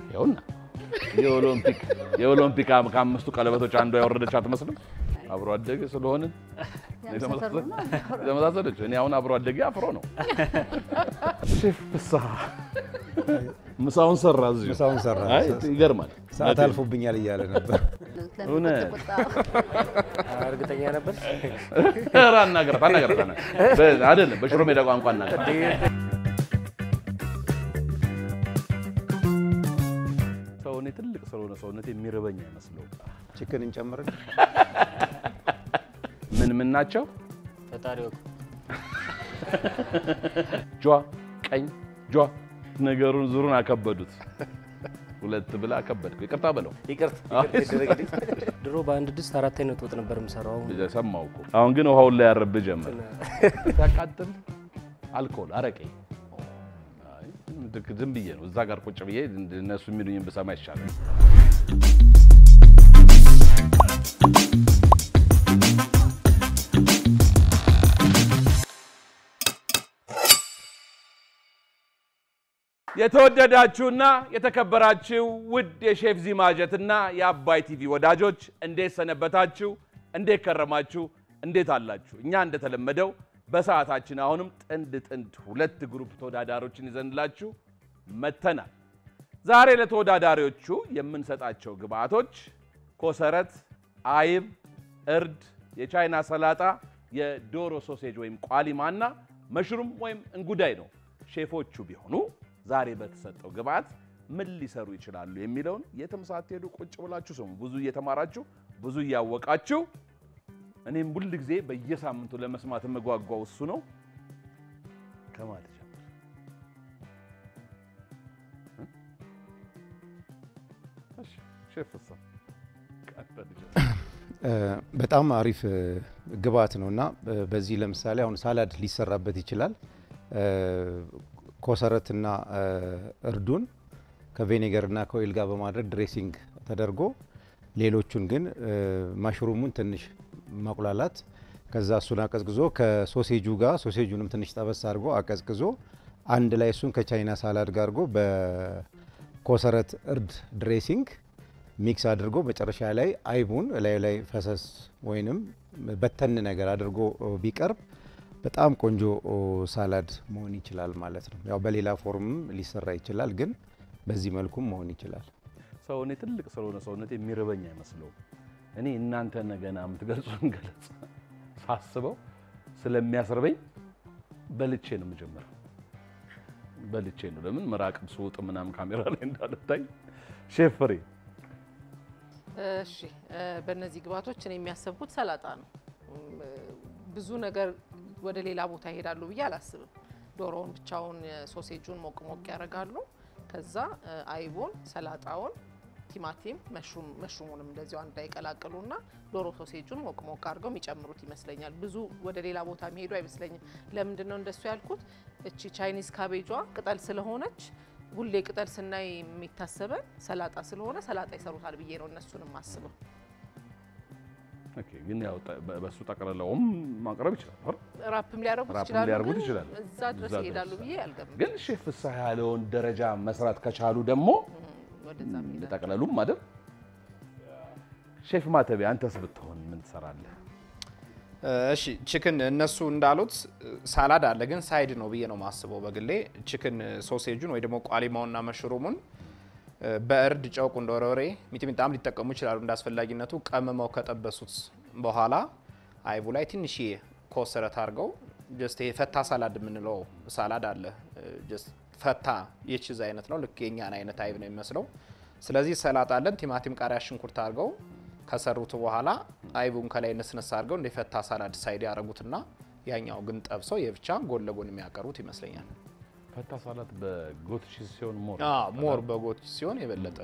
ይኸውና የኦሎምፒክ ከአምስቱ ቀለበቶች አንዷ ያወረደች አትመስልም አብሮ አደገ ስለሆነ ለማሳሰለች እኔ አሁን አብሮ አደገ አፍሮ ነው ሼፍ ፍስሐ ምሳውን ሰራ አይ ይገርማል ሰዓት አልፎብኛል እያለ ነበር እርግጠኛ ነበር ራና ገራታና አይደለም በሽሮ ሜዳ ቋንቋና ሰውኔ ትልቅ ስለሆነ ሰውነቴ የሚርበኝ አይመስለው ቺክን እንጨምርን ምን ናቸው ፈጣሪው ጇ ቀኝ ጇ ነገሩን ዙሩን አከበዱት ሁለት ብላ አከበድኩ ይቅርታ በለው ይቅርታ ድሮ በአንድ ድስት አራት አይነት ወጥ ነበር የምሰራው ሰማውኩ አሁን ግን ውሃው ላይ ያረብ ጀመር ታቃጥል አልኮል አረቄ አይ ዝም ብዬ ነው እዛ ጋር ቁጭ ብዬ እነሱ የሚሉኝን በሰማ ይሻላል የተወደዳችሁና የተከበራችሁ ውድ የሼፍ ዚማጀትና የአባይ ቲቪ ወዳጆች እንዴት ሰነበታችሁ እንዴት ከረማችሁ እንዴት አላችሁ እኛ እንደተለመደው በሰዓታችን አሁንም ጥንድ ሁለት ግሩፕ ተወዳዳሪዎችን ይዘንላችሁ መተናል ዛሬ ለተወዳዳሪዎቹ የምንሰጣቸው ግብአቶች ኮሰረት አይብ እርድ የቻይና ሰላጣ የዶሮ ሶሴጅ ወይም ቋሊማና መሽሩም ወይም እንጉዳይ ነው ሼፎቹ ቢሆኑ ዛሬ በተሰጠው ግብአት ምን ሊሰሩ ይችላሉ የሚለውን የተምሳት ሄዱ ቁጭ ብላችሁ ሰሙ ብዙ እየተማራችሁ ብዙ ያወቃችሁ እኔም ሁሉ ጊዜ በየሳምንቱ ለመስማት መጓጓው እሱ ነው ከማለት ጀምር እሺ ሼፍ ፍስሐ በጣም አሪፍ ግብአት ነውና በዚህ ለምሳሌ አሁን ሳላድ ሊሰራበት ይችላል ኮሰረትና እርዱን ከቬኔገርና ከኦይል ጋር በማድረግ ድሬሲንግ ተደርጎ ሌሎቹን ግን ማሽሩሙን ትንሽ ማቁላላት ከዛ እሱን አቀዝቅዞ ከሶሴጁ ጋር ሶሴጁንም ትንሽ ጠበስ አድርጎ አቀዝቅዞ አንድ ላይ እሱን ከቻይና ሳላድ ጋር አድርጎ በኮሰረት እርድ ድሬሲንግ ሚክስ አድርጎ መጨረሻ ላይ አይቡን ላይ ፈሰስ ወይንም በተን ነገር አድርጎ ቢቀርብ በጣም ቆንጆ ሳላድ መሆን ይችላል ማለት ነው ያው በሌላ ፎርም ሊሰራ ይችላል ግን በዚህ መልኩም መሆን ይችላል ሰውኔ ትልቅ ስለሆነ ሰውነቴ የሚርበኝ አይመስለው እኔ እናንተ ነገና የምትገልጹን ገለጻ ሳስበው ስለሚያስርበኝ በልቼ ነው የምጀምረው በልቼ ነው ለምን መራቅም ስውጥ ምናም ካሜራ ላይ እንዳልታይ ሼፍ ፍሬ እሺ በእነዚህ ግብአቶች እኔ የሚያሰብኩት ሰላጣ ነው ብዙ ነገር ወደ ሌላ ቦታ ይሄዳሉ ብዬ አላስብም ዶሮውን ብቻውን ሶሴጁን ሞቅ ያረጋሉ ከዛ አይቦን ሰላጣውን ቲማቲም መሽሩሙንም እንደዚሁ አንድ ላይ ቀላቅሉና ዶሮ ሶሴጁን ሞቅ አድርገው የሚጨምሩት ይመስለኛል ብዙ ወደ ሌላ ቦታ የሚሄዱ አይመስለኝም ለምንድን ነው እንደሱ ያልኩት እቺ ቻይኒዝ ካቤጇ ቅጠል ስለሆነች ሁሌ ቅጠል ስናይ የሚታሰበን ሰላጣ ስለሆነ ሰላጣ ይሰሩታል ብዬ ነው እነሱንም ማስበው ኦኬ ግን ያው በሱ ተቀለለውም ማቅረብ ይችላል ራፕም ሊያረጉት ይችላል እዛ ድረስ ይሄዳሉ ብዬ አልገምትም ግን ሼፍ ፍስሐ ያለውን ደረጃ መስራት ከቻሉ ደግሞ ወደዛም ይሄዳል ተቀለሉም ማለት ሼፍ ማተቢ አንተስ ብትሆን ምን ትሰራለህ እሺ ቺክን እነሱ እንዳሉት ሳላድ አለ ግን ሳይድ ነው ብዬ ነው ማስበው በግሌ ቺክን ሶሴጁን ወይ ደግሞ ቋሊማውና መሽሩሙን በእርድ ጨው ቁንዶሮሬ ሚጥሚጣም ሊጠቀሙ ይችላሉ እንዳስፈላጊነቱ ቀመመው ከጠበሱት በኋላ አይቡ ላይ ትንሽ ኮሰረት አድርገው ጀስት ፈታ ሳላድ የምንለው ሳላድ አለ ጀስት ፈታ የቺዝ አይነት ነው ልክ የኛን አይነት አይብ ነው የሚመስለው ስለዚህ ሰላጣ አለን ቲማቲም ቃሪያ ሽንኩርት አድርገው ከሰሩት በኋላ አይቡን ከላይ ነስነስ አድርገው እንደ ፈታ ሳላድ ሳይድ ያረጉትና ያኛው ግን ጠብሰው የብቻ ጎን ለጎን የሚያቀርቡት ይመስለኛል ፈታ ሳላድ በጎት ቺዝ ሲሆን ሞር በጎት ሲሆን የበለጠ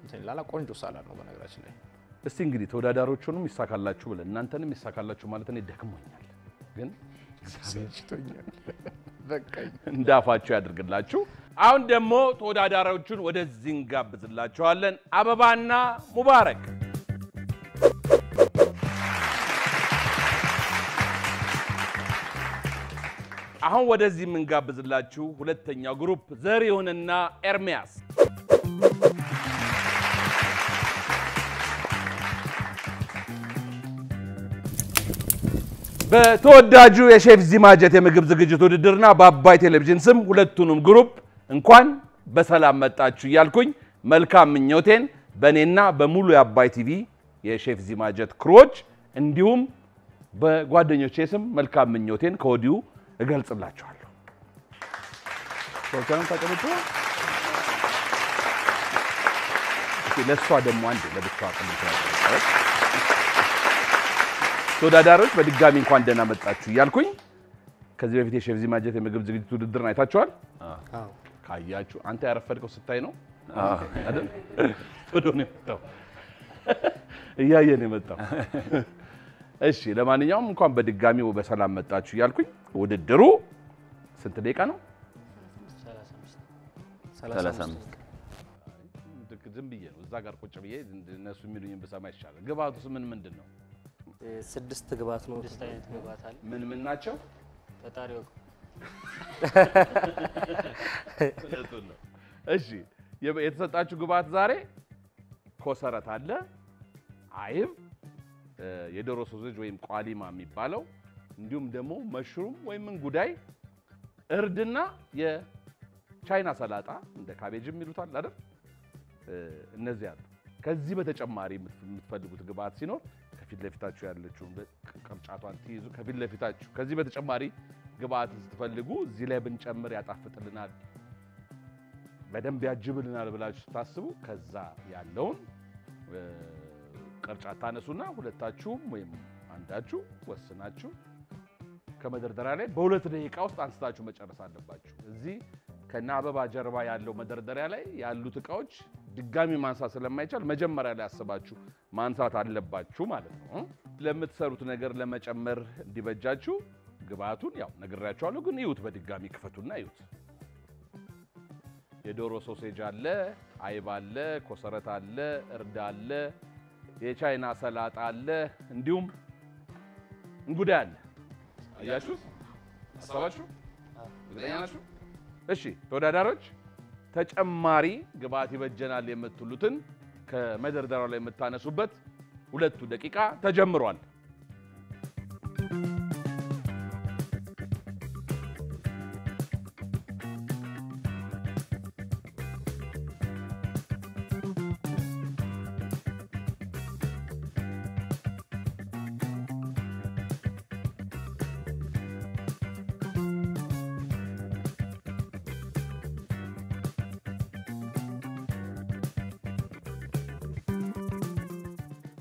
እንትን ይላል ቆንጆ ሳላድ ነው በነገራችን ላይ እስቲ እንግዲህ ተወዳዳሪዎቹንም ይሳካላችሁ ብለን እናንተንም ይሳካላችሁ ማለት እኔ ደክሞኛል ግን ሰጭቶኛል በቃ እንዳፋችሁ ያድርግላችሁ አሁን ደግሞ ተወዳዳሪዎቹን ወደዚህ እንጋብዝላችኋለን አበባና ሙባረክ አሁን ወደዚህ የምንጋብዝላችሁ ሁለተኛው ግሩፕ ዘሪሁንና ኤርሚያስ በተወዳጁ የሼፍ ዚማጀት የምግብ ዝግጅት ውድድርና በአባይ ቴሌቪዥን ስም ሁለቱንም ግሩፕ እንኳን በሰላም መጣችሁ እያልኩኝ መልካም ምኞቴን በእኔና በሙሉ የአባይ ቲቪ የሼፍ ዚማጀት ክሮች እንዲሁም በጓደኞቼ ስም መልካም ምኞቴን ከወዲሁ እገልጽላችኋለሁ። ሰዎችን ተቀምጡ። ለሷ ደግሞ አንድ ለብቻ አቀምጣለሁ። ተወዳዳሪዎች በድጋሚ እንኳን ደህና መጣችሁ እያልኩኝ ከዚህ በፊት የሼፍ ዚማጀት የምግብ ዝግጅት ውድድርን አይታችኋል? አዎ። ካያችሁ አንተ ያረፈድከው ስታይ ነው አይደል? ወደ ነው የመጣው እያየን የመጣው። እሺ ለማንኛውም እንኳን በድጋሚ በሰላም መጣችሁ እያልኩኝ ውድድሩ ስንት ደቂቃ ነው? 35 ዝም ብዬ ነው እዛ ጋር ቁጭ ብዬ እነሱ የሚሉኝን ብሰማ ይሻላል። ግባቱስ ምንድን ነው? 6 ግባት ነው። 6 አይነት ግባት አለ። ምን ናቸው? ፈጣሪው እሺ የተሰጣችሁ ግባት ዛሬ ኮሰረት አለ፣ አይብ፣ የዶሮ ሶሴጅ ወይም ቋሊማ የሚባለው እንዲሁም ደግሞ መሽሩም ወይም እንጉዳይ፣ እርድና የቻይና ሰላጣ እንደ ካቤጅም ይሉታል አይደል? እነዚህ አሉ። ከዚህ በተጨማሪ የምትፈልጉት ግባት ሲኖር ከፊት ለፊታችሁ ያለችው ቅርጫቷን ትይዙ። ከፊት ለፊታችሁ ከዚህ በተጨማሪ ግባት ስትፈልጉ እዚህ ላይ ብንጨምር ያጣፍጥልናል፣ በደንብ ያጅብልናል ብላችሁ ታስቡ ከዛ ያለውን ቅርጫት ታነሱና ሁለታችሁም ወይም አንዳችሁ ወስናችሁ ከመደርደሪያ ላይ በ2 ደቂቃ ውስጥ አንስታችሁ መጨረስ አለባችሁ። እዚህ ከና አበባ ጀርባ ያለው መደርደሪያ ላይ ያሉት እቃዎች ድጋሚ ማንሳት ስለማይቻል መጀመሪያ ላይ አስባችሁ ማንሳት አለባችሁ ማለት ነው። ለምትሰሩት ነገር ለመጨመር እንዲበጃችሁ ግባቱን ያው ነግራችኋለሁ፣ ግን ይዩት፣ በድጋሚ ክፈቱና ይዩት። የዶሮ ሶሴጅ አለ፣ አይብ አለ፣ ኮሰረት አለ፣ እርድ አለ፣ የቻይና ሰላጣ አለ፣ እንዲሁም እንጉዳይ አለ። አያችሁ? አሰባችሁ? እርግጠኛ ናችሁ? እሺ ተወዳዳሪዎች ተጨማሪ ግባት ይበጀናል የምትሉትን ከመደርደሪያው ላይ የምታነሱበት 2 ደቂቃ ተጀምሯል።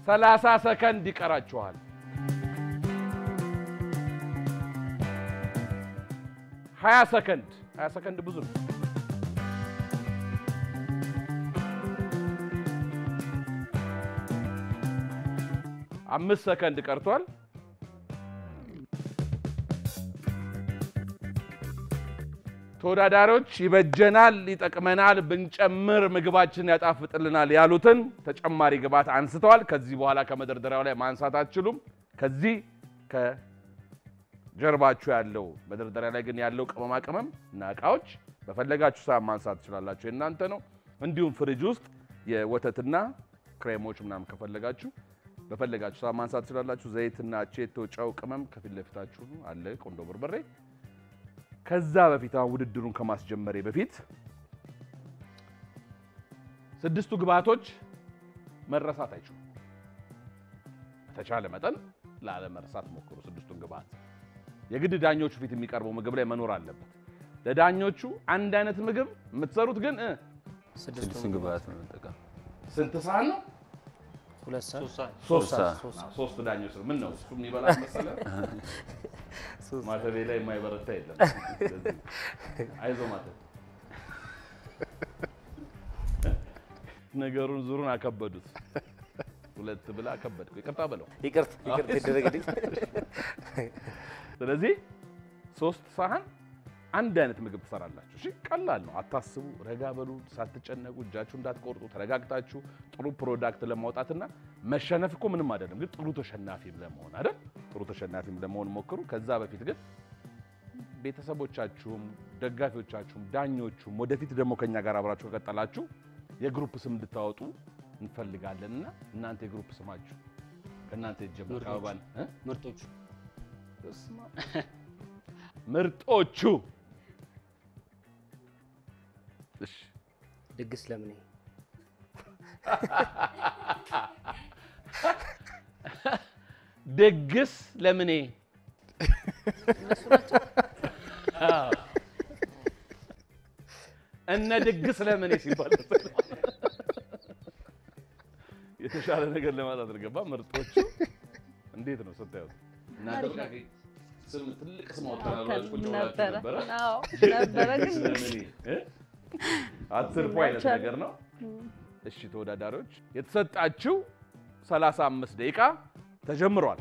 ሰላሳ ሰከንድ ይቀራችኋል። 20 ሰከንድ 20 ሰከንድ ብዙ ነው። 5 ሰከንድ ቀርቷል። ተወዳዳሪዎች ይበጀናል፣ ይጠቅመናል፣ ብንጨምር ምግባችን ያጣፍጥልናል ያሉትን ተጨማሪ ግባት አንስተዋል። ከዚህ በኋላ ከመደርደሪያው ላይ ማንሳት አትችሉም። ከዚህ ከጀርባችሁ ያለው መደርደሪያ ላይ ግን ያለው ቅመማ ቅመም እና እቃዎች በፈለጋችሁ ሰዓት ማንሳት ትችላላችሁ፣ እናንተ ነው። እንዲሁም ፍሪጅ ውስጥ የወተትና ክሬሞች ምናምን ከፈለጋችሁ በፈለጋችሁ ሰዓት ማንሳት ትችላላችሁ። ዘይትና ቼቶ፣ ጨው፣ ቅመም ከፊት ለፊታችሁ አለ፣ ቆንዶ በርበሬ። ከዛ በፊት ውድድሩን ከማስጀመሬ በፊት 6ቱ ግባቶች መረሳት አይችሉም። በተቻለ መጠን ላለመርሳት ሞክሩ። 6ቱን ግባት የግድ ዳኞቹ ፊት የሚቀርበው ምግብ ላይ መኖር አለበት። ለዳኞቹ አንድ አይነት ምግብ የምትሰሩት ግን 6 ግባት ነው ተጠቀም። ስንት ሰዓት ነው? 2 ሰዓት 3 ሰዓት 3 ዳኞች ምን ነው እሱ የሚበላ መሰለ ማተቤ ላይ የማይበረታ የለም። አይዞ ማተብ ነገሩን ዙሩን አከበዱት። 2 ብላ አከበድኩ። ይቅርታ በለው። ይቅርታ ይደረግልኝ። ስለዚህ 3 ሳህን አንድ አይነት ምግብ ትሰራላችሁ። እሺ ቀላል ነው፣ አታስቡ። ረጋ በሉ፣ ሳትጨነቁ፣ እጃችሁ እንዳትቆርጡ፣ ተረጋግታችሁ ጥሩ ፕሮዳክት ለማውጣትና መሸነፍ እኮ ምንም አይደለም፣ ግን ጥሩ ተሸናፊም ለመሆን አይደል? ጥሩ ተሸናፊም ለመሆን ሞክሩ። ከዛ በፊት ግን ቤተሰቦቻችሁም ደጋፊዎቻችሁም ዳኞቹም ወደፊት ደግሞ ከኛ ጋር አብራችሁ ከቀጠላችሁ የግሩፕ ስም እንድታወጡ እንፈልጋለንና እናንተ የግሩፕ ስማችሁ ከእናንተ ይጀምራል። አባባን ምርጦቹ እሺ ድግስ ለምኔ ድግስ ለምኔ እነ ድግስ ለምኔ ሲባል የተሻለ ነገር ለማጣት ልገባ ምርጦቹ እንዴት ነው ስታዩት እናደርጋ ስም ትልቅ ስም አውጥተናል ቁጭ ነበር አዎ ነበር ግን አትር ፖይንት ነገር ነው እሺ ተወዳዳሪዎች የተሰጣችሁ 35 ደቂቃ ተጀምሯል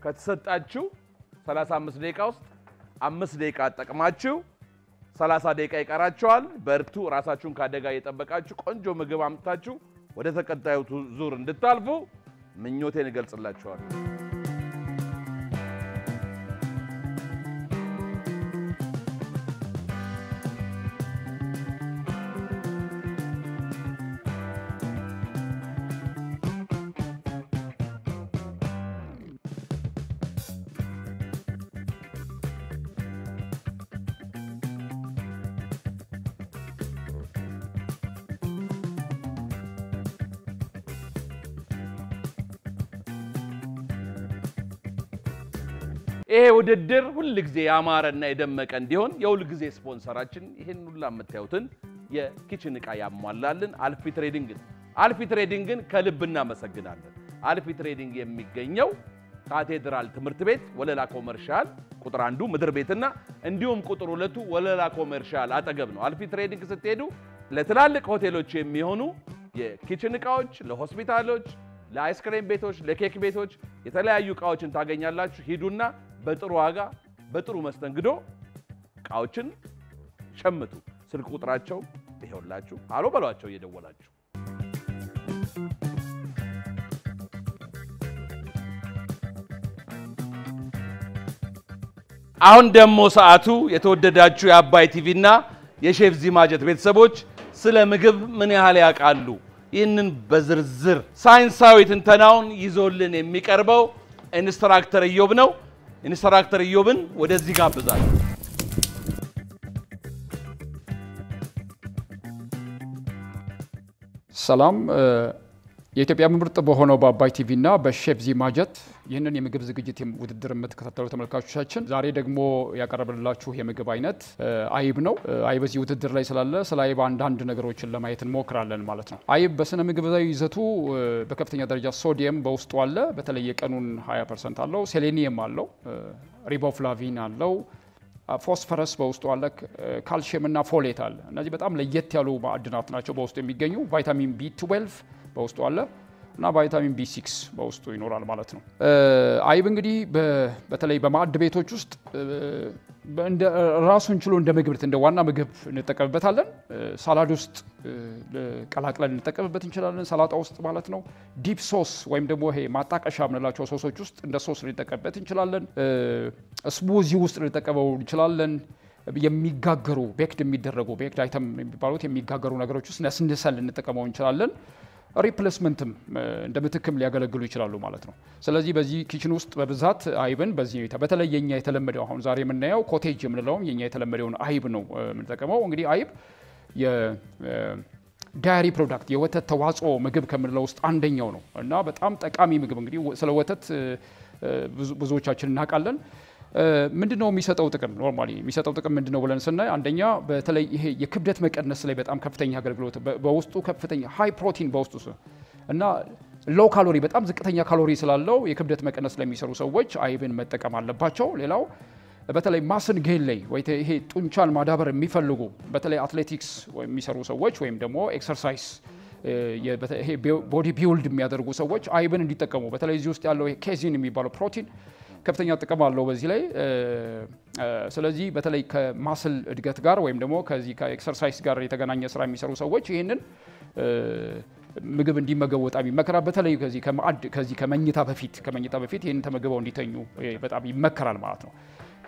ከተሰጣችሁ 35 ደቂቃ ውስጥ 5 ደቂቃ አጠቅማችሁ 30 ደቂቃ ይቀራችኋል በርቱ ራሳችሁን ካደጋ እየጠበቃችሁ ቆንጆ ምግብ አምጥታችሁ ወደ ተቀጣዩ ዙር እንድታልፉ ምኞቴን እገልጽላችኋለሁ ይሄ ውድድር ሁሉ ጊዜ ያማረና የደመቀ እንዲሆን የሁሉ ጊዜ ስፖንሰራችን ይሄን ሁሉ አመጣዩትን የኪችን ዕቃ ያሟላልን አልፊ ትሬዲንግን ከልብ እናመሰግናለን አልፊ ትሬዲንግ የሚገኘው ካቴድራል ትምህርት ቤት ወለላ ኮመርሻል ቁጥር 1 ምድር ቤትና እንዲሁም ቁጥር 2 ወለላ ኮመርሻል አጠገብ ነው አልፊ ትሬዲንግ ስትሄዱ ለትላልቅ ሆቴሎች የሚሆኑ የኪችን ዕቃዎች ለሆስፒታሎች ለአይስክሬም ቤቶች ለኬክ ቤቶች የተለያዩ ዕቃዎችን ታገኛላችሁ ሂዱና በጥሩ ዋጋ በጥሩ መስተንግዶ ዕቃዎችን ሸምቱ ስልክ ቁጥራቸው ይሄውላችሁ አሎ በሏቸው እየደወላችሁ አሁን ደግሞ ሰዓቱ የተወደዳችሁ የአባይ ቲቪና የሼፍ ዚማጀት ቤተሰቦች ስለ ምግብ ምን ያህል ያውቃሉ ይህንን በዝርዝር ሳይንሳዊ ትንተናውን ይዞልን የሚቀርበው ኢንስትራክተር ኢዮብ ነው ኢንስትራክተር ኢዮብን ወደዚህ ጋብዛለሁ ሰላም የኢትዮጵያ ምርጥ በሆነው በአባይ ቲቪና በሼፍ ዚማጀት ይህንን የምግብ ዝግጅት ውድድር የምትከታተሉ ተመልካቾቻችን ዛሬ ደግሞ ያቀረብንላችሁ የምግብ አይነት አይብ ነው። አይብ በዚህ ውድድር ላይ ስላለ ስለ አይብ አንዳንድ ነገሮችን ለማየት እንሞክራለን ማለት ነው። አይብ በስነ ምግባዊ ይዘቱ በከፍተኛ ደረጃ ሶዲየም በውስጡ አለ። በተለይ የቀኑን 20% አለው። ሴሌኒየም አለው፣ ሪቦፍላቪን አለው፣ ፎስፈረስ በውስጡ አለ፣ ካልሲየም እና ፎሌት አለ። እነዚህ በጣም ለየት ያሉ ማዕድናት ናቸው በውስጡ የሚገኙ። ቫይታሚን B12 በውስጡ አለ እና ቫይታሚን B6 በውስጡ ይኖራል ማለት ነው። አይብ እንግዲህ በተለይ በማዕድ ቤቶች ውስጥ እንደ ራሱን ችሎ እንደ ምግብ እንደ ዋና ምግብ እንጠቀምበታለን። ሳላድ ውስጥ ቀላቅለን እንጠቀምበት እንችላለን፣ ሰላጣ ውስጥ ማለት ነው። ዲፕ ሶስ ወይም ደግሞ ይሄ ማጣቀሻ የምንላቸው ሶሶች ውስጥ እንደ ሶስ ልንጠቀምበት እንችላለን። ስሙዚ ውስጥ ልንጠቀመው እንችላለን። የሚጋገሩ ቤክድ የሚደረጉ ቤክድ አይተም የሚባሉት የሚጋገሩ ነገሮች ውስጥ ነስንሰን ልንጠቀመው እንችላለን። ሪፕሌስመንትም እንደ ምትክም ሊያገለግሉ ይችላሉ ማለት ነው። ስለዚህ በዚህ ኪችን ውስጥ በብዛት አይብን በዚህ ሁኔታ በተለይ የኛ የተለመደው አሁን ዛሬ የምናየው ኮቴጅ የምንለው የኛ የተለመደውን አይብ ነው የምንጠቀመው። እንግዲህ አይብ የዳይሪ ፕሮዳክት የወተት ተዋጽኦ ምግብ ከምንለው ውስጥ አንደኛው ነው እና በጣም ጠቃሚ ምግብ። እንግዲህ ስለ ወተት ብዙዎቻችን እናውቃለን። ምንድነው የሚሰጠው ጥቅም? ኖርማሊ የሚሰጠው ጥቅም ምንድነው ብለን ስናይ አንደኛ በተለይ ይሄ የክብደት መቀነስ ላይ በጣም ከፍተኛ አገልግሎት በውስጡ ከፍተኛ ሃይ ፕሮቲን በውስጡ እና ሎው ካሎሪ በጣም ዝቅተኛ ካሎሪ ስላለው የክብደት መቀነስ ለሚሰሩ ሰዎች አይብን መጠቀም አለባቸው። ሌላው በተለይ ማስል ጌን ላይ ወይ ይሄ ጡንቻን ማዳበር የሚፈልጉ በተለይ አትሌቲክስ የሚሰሩ ሰዎች ወይም ደግሞ ኤክሰርሳይዝ ይሄ ቦዲ ቢልድ የሚያደርጉ ሰዎች አይብን እንዲጠቀሙ በተለይ እዚህ ውስጥ ያለው ኬዚን የሚባለው ፕሮቲን ከፍተኛ ጥቅም አለው በዚህ ላይ። ስለዚህ በተለይ ከማስል እድገት ጋር ወይም ደግሞ ከዚህ ከኤክሰርሳይዝ ጋር የተገናኘ ስራ የሚሰሩ ሰዎች ይህንን ምግብ እንዲመገቡ በጣም ይመከራል። በተለይ ከዚህ ከመኝታ በፊት ይህንን ተመግበው እንዲተኙ በጣም ይመከራል ማለት ነው።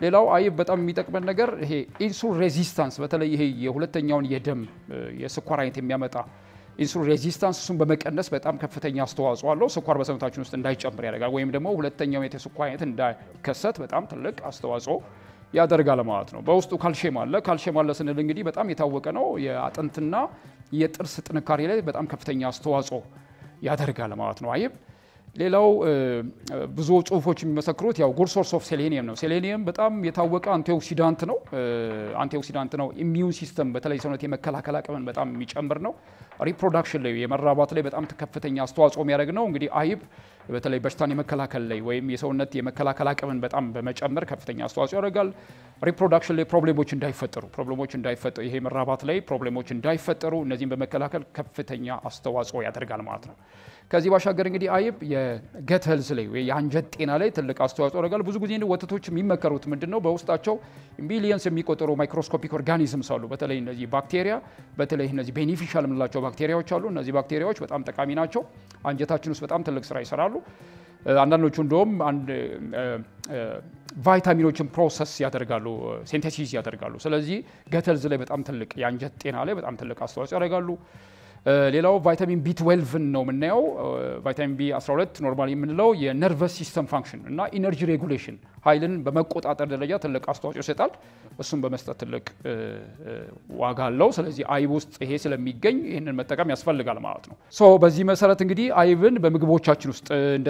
ሌላው አይብ በጣም የሚጠቅመን ነገር ይሄ ኢንሱሊን ሬዚስታንስ በተለይ ይሄ የሁለተኛውን የደም የስኳር አይነት የሚያመጣ ኢንሱሊን ሬዚስታንስ እሱን በመቀነስ በጣም ከፍተኛ አስተዋጽኦ አለው። ስኳር በሰውነታችን ውስጥ እንዳይጨምር ያደርጋል ወይም ደግሞ ሁለተኛው የስኳር አይነት እንዳይከሰት በጣም ትልቅ አስተዋጽኦ ያደርጋል ማለት ነው። በውስጡ ካልሲየም አለ። ካልሲየም አለ ስንል እንግዲህ በጣም የታወቀ ነው የአጥንትና የጥርስ ጥንካሬ ላይ በጣም ከፍተኛ አስተዋጽኦ ያደርጋል ማለት ነው አይብ። ሌላው ብዙ ጽሁፎች የሚመሰክሩት ያው ጉድ ሶርስ ኦፍ ሴሌኒየም ነው። ሴሌኒየም በጣም የታወቀ አንቲኦክሲዳንት ነው። ኢሚዩን ሲስተም በተለይ ሰውነት የመከላከል አቅምን በጣም የሚጨምር ነው። ሪፕሮዳክሽን ላይ የመራባት ላይ በጣም ከፍተኛ አስተዋጽኦ የሚያደርግ ነው። እንግዲህ አይብ በተለይ በሽታን የመከላከል ላይ ወይም የሰውነት የመከላከል አቅምን በጣም በመጨመር ከፍተኛ አስተዋጽኦ ያደርጋል። ሪፕሮዳክሽን ላይ ፕሮብሌሞች እንዳይፈጠሩ ይሄ መራባት ላይ ፕሮብሌሞች እንዳይፈጠሩ እነዚህን በመከላከል ከፍተኛ አስተዋጽኦ ያደርጋል ማለት ነው። ከዚህ ባሻገር እንግዲህ አይብ የገት ሄልዝ ላይ ወይ የአንጀት ጤና ላይ ትልቅ አስተዋጽኦ ያደርጋል። ብዙ ጊዜ ወተቶች የሚመከሩት ምንድነው በውስጣቸው ሚሊየንስ የሚቆጠሩ ማይክሮስኮፒክ ኦርጋኒዝምስ አሉ። በተለይ እነዚህ ባክቴሪያ በተለይ እነዚህ ቤኒፊሻል የምንላቸው ባክቴሪያዎች አሉ። እነዚህ ባክቴሪያዎች በጣም ጠቃሚ ናቸው። አንጀታችን ውስጥ በጣም ትልቅ ስራ ይሰራሉ። አንዳንዶቹ እንደውም ቫይታሚኖችን ፕሮሰስ ያደርጋሉ፣ ሴንቴሲስ ያደርጋሉ። ስለዚህ ገት ሄልዝ ላይ በጣም ትልቅ የአንጀት ጤና ላይ በጣም ትልቅ አስተዋጽኦ ያደርጋሉ። ሌላው ቫይታሚን B12 ነው የምናየው። ቫይታሚን B12 ኖርማሊ የምንለው የነርቨስ ሲስተም ፋንክሽን እና ኢነርጂ ሬጉሌሽን ኃይልን በመቆጣጠር ደረጃ ትልቅ አስተዋጽኦ ይሰጣል። እሱም በመስጠት ትልቅ ዋጋ አለው። ስለዚህ አይብ ውስጥ ይሄ ስለሚገኝ ይህንን መጠቀም ያስፈልጋል ማለት ነው። በዚህ መሰረት እንግዲህ አይብን በምግቦቻችን ውስጥ እንደ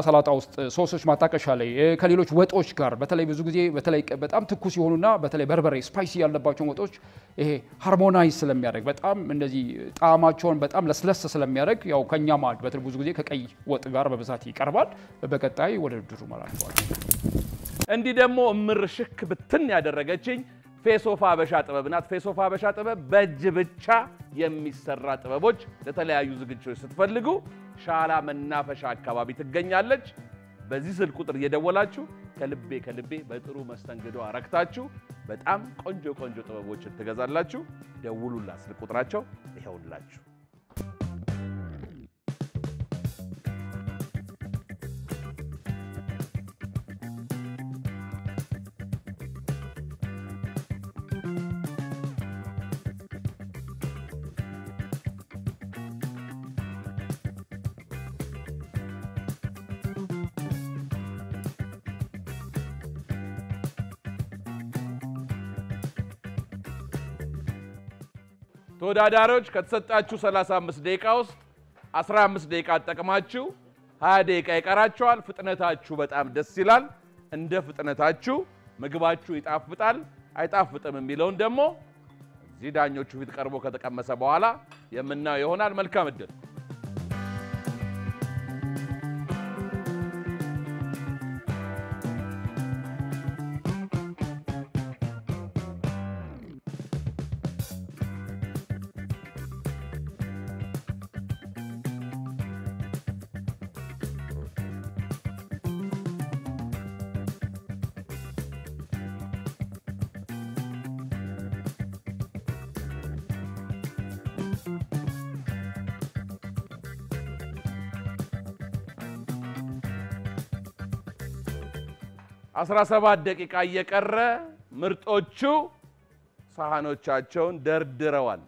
ሰላጣ ውስጥ ሶሶች ማጣቀሻ ላይ ከሌሎች ወጦች ጋር በተለይ ብዙ ጊዜ በተለይ በጣም ትኩስ የሆኑና በተለይ በርበሬ ስፓይሲ ያለባቸውን ወጦች ይሄ ሃርሞናይዝ ስለሚያደርግ በጣም እንደዚህ ጣዕማቸውን በጣም ለስለስ ስለሚያደርግ ያው ከኛ ማዕድ በተለይ ብዙ ጊዜ ከቀይ ወጥ ጋር በብዛት ይቀርባል። በቀጣይ ወደ ድሩ መላልፈዋል። እንዲህ ደግሞ እምር ሽክ ብትን ያደረገችኝ ፌሶፋ አበሻ ጥበብ ናት። ፌሶፋ አበሻ ጥበብ በእጅ ብቻ የሚሰራ ጥበቦች ለተለያዩ ዝግጅቶች ስትፈልጉ ሻላ መናፈሻ አካባቢ ትገኛለች። በዚህ ስልክ ቁጥር እየደወላችሁ ከልቤ በጥሩ መስተንግዶ አረክታችሁ በጣም ቆንጆ ጥበቦችን ትገዛላችሁ። ደውሉላት። ስልክ ቁጥራቸው ይሄውላችሁ። ተወዳዳሪዎች ከተሰጣችሁ 35 ደቂቃ ውስጥ 15 ደቂቃ ተጠቅማችሁ 20 ደቂቃ ይቀራችኋል። ፍጥነታችሁ በጣም ደስ ይላል። እንደ ፍጥነታችሁ ምግባችሁ ይጣፍጣል አይጣፍጥም የሚለውን ደግሞ እዚህ ዳኞቹ ፊት ቀርቦ ከተቀመሰ በኋላ የምናየው ይሆናል። መልካም እድል። አስራ 17 ደቂቃ እየቀረ ምርጦቹ ሳህኖቻቸውን ደርድረዋል።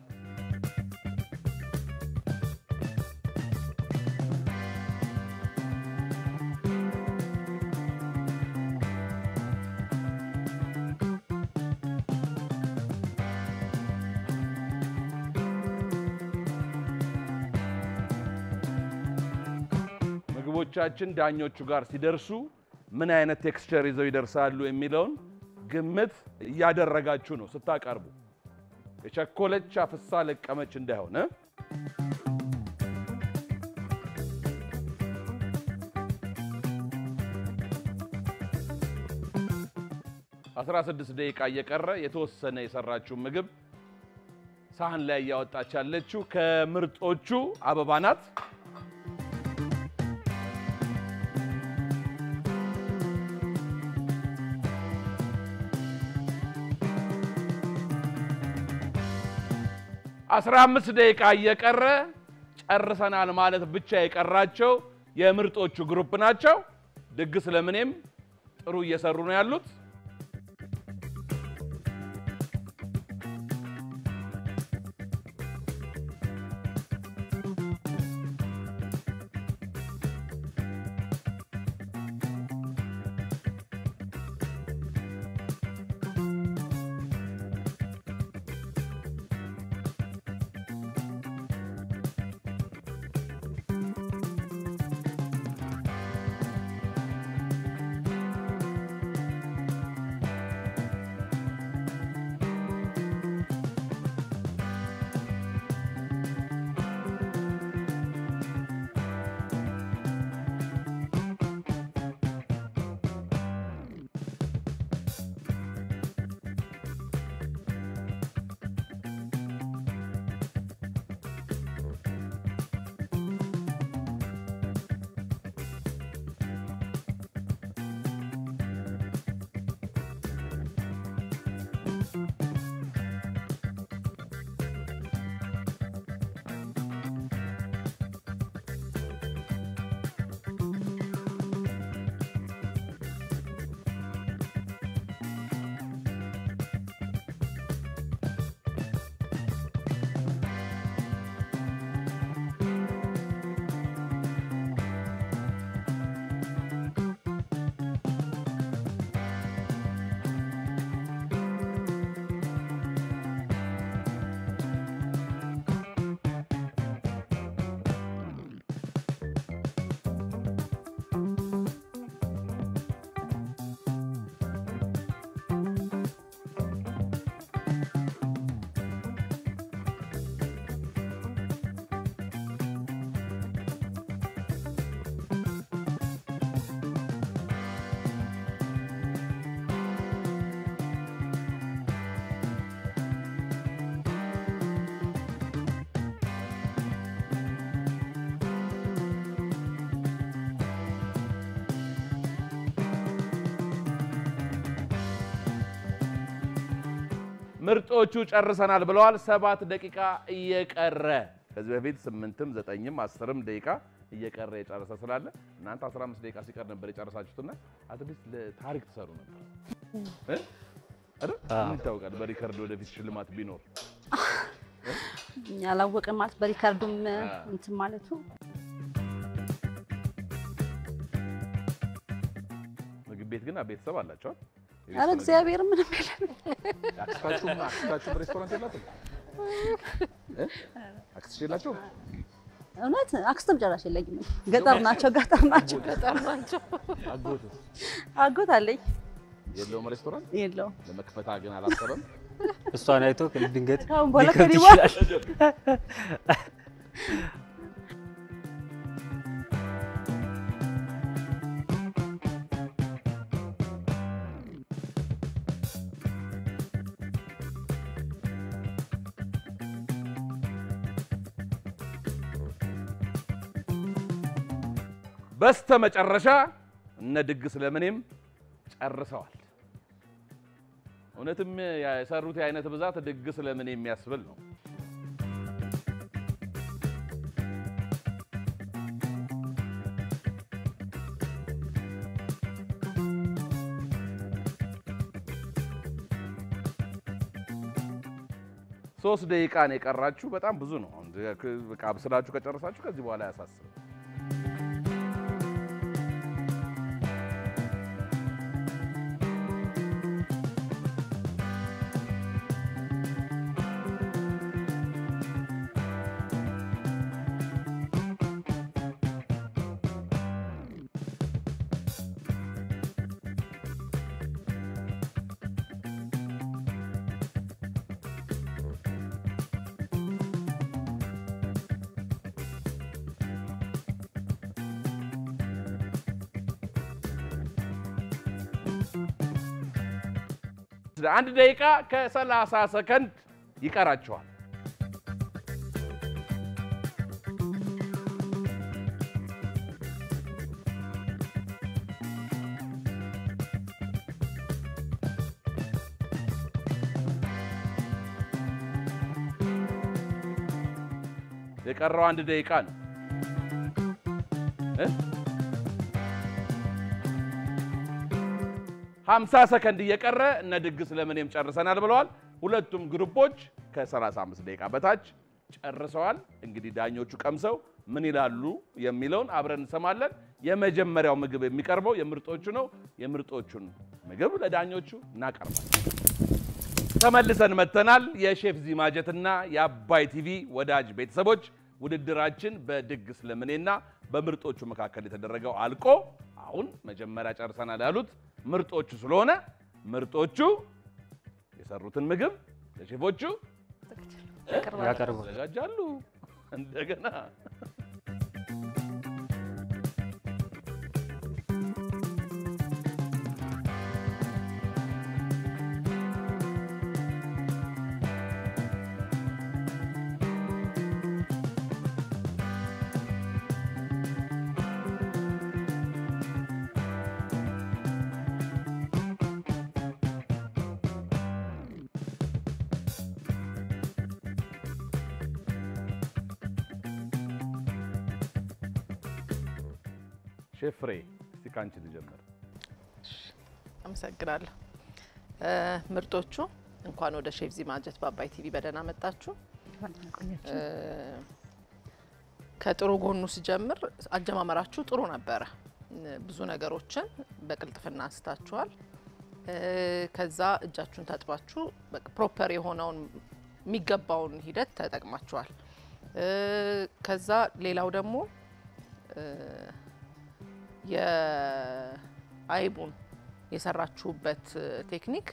ምግቦቻችን ዳኞቹ ጋር ሲደርሱ ምን አይነት ቴክስቸር ይዘው ይደርሳሉ የሚለውን ግምት እያደረጋችሁ ነው ስታቀርቡ። የቸኮለች አፍሳ ለቀመች እንዳይሆን 16 ደቂቃ እየቀረ የተወሰነ የሰራችው ምግብ ሳህን ላይ ያወጣች ያለችው ከምርጦቹ አበባ ናት። አስራ 15 ደቂቃ እየቀረ ጨርሰናል ማለት ብቻ የቀራቸው የምርጦቹ ግሩፕ ናቸው። ድግስ ለምኔም ጥሩ እየሰሩ ነው ያሉት። ምርጦቹ ጨርሰናል ብለዋል። 7 ደቂቃ እየቀረ ከዚህ በፊት 8ም 9ም 10ም ደቂቃ እየቀረ የጨረሰ ስላለ እናንተ 15 ደቂቃ ሲቀር ነበር የጨረሳችሁትና አትሊስት ለታሪክ ተሰሩ ነበር አይደል? ይታወቃል። በሪከርድ ወደፊት ሽልማት ቢኖር ያላወቀ ማለት በሪከርዱም እንትን ማለቱ ምግብ ቤት ግን ቤተሰብ አላቸው። አረ እግዚአብሔር ምንም የለም። አክስታችሁ ሬስቶራንት የላትም? አክስሽ የላቸው? እውነት አክስትም ጭራሽ የለኝም። ገጠር ናቸው። ገጠር ናቸው። አጎት አለኝ። የለውም ሬስቶራንት የለውም። ለመክፈታ ግን አላሰበም። እሷን አይቶ ድንገት ካሁን በኋላ ሊከፍት ከዲዋ ይችላል። በስተመጨረሻ እነ ድግስ ለምኔም ጨርሰዋል። እውነትም የሰሩት የአይነት ብዛት ድግስ ለምን የሚያስብል ነው። ሶስት ደቂቃ ነው የቀራችሁ። በጣም ብዙ ነው። በቃ አብስላችሁ ከጨረሳችሁ ከዚህ በኋላ ያሳስብ። አንድ ደቂቃ ከ30 ሰከንድ ይቀራቸዋል። የቀረው አንድ ደቂቃ ነው። 50 ሰከንድ እየቀረ እነ ድግስ ለምኔም ጨርሰናል ብለዋል። ሁለቱም ግሩፖች ከ35 ደቂቃ በታች ጨርሰዋል። እንግዲህ ዳኞቹ ቀምሰው ምን ይላሉ የሚለውን አብረን እንሰማለን። የመጀመሪያው ምግብ የሚቀርበው የምርጦቹ ነው። የምርጦቹን ምግብ ለዳኞቹ እናቀርባለን። ተመልሰን መተናል። የሼፍ ዚማጀትና የአባይ ቲቪ ወዳጅ ቤተሰቦች ውድድራችን በድግስ ለምኔና በምርጦቹ መካከል የተደረገው አልቆ አሁን መጀመሪያ ጨርሰናል ያሉት ምርጦቹ ስለሆነ ምርጦቹ የሰሩትን ምግብ ለሼፎቹ ያቀርባሉ። እንደገና ሼፍ ፍሬ እስቲ ካንቺ ልጀምር። አመሰግናለሁ። ምርጦቹ እንኳን ወደ ሼፍ ዚማጀት በአባይ ቲቪ በደህና መጣችሁ። ከጥሩ ጎኑ ሲጀምር አጀማመራችሁ ጥሩ ነበረ። ብዙ ነገሮችን በቅልጥፍና አንስታችኋል። ከዛ እጃችሁን ታጥባችሁ ፕሮፐር የሆነውን የሚገባውን ሂደት ተጠቅማችኋል። ከዛ ሌላው ደግሞ የአይቡን የሰራችሁበት ቴክኒክ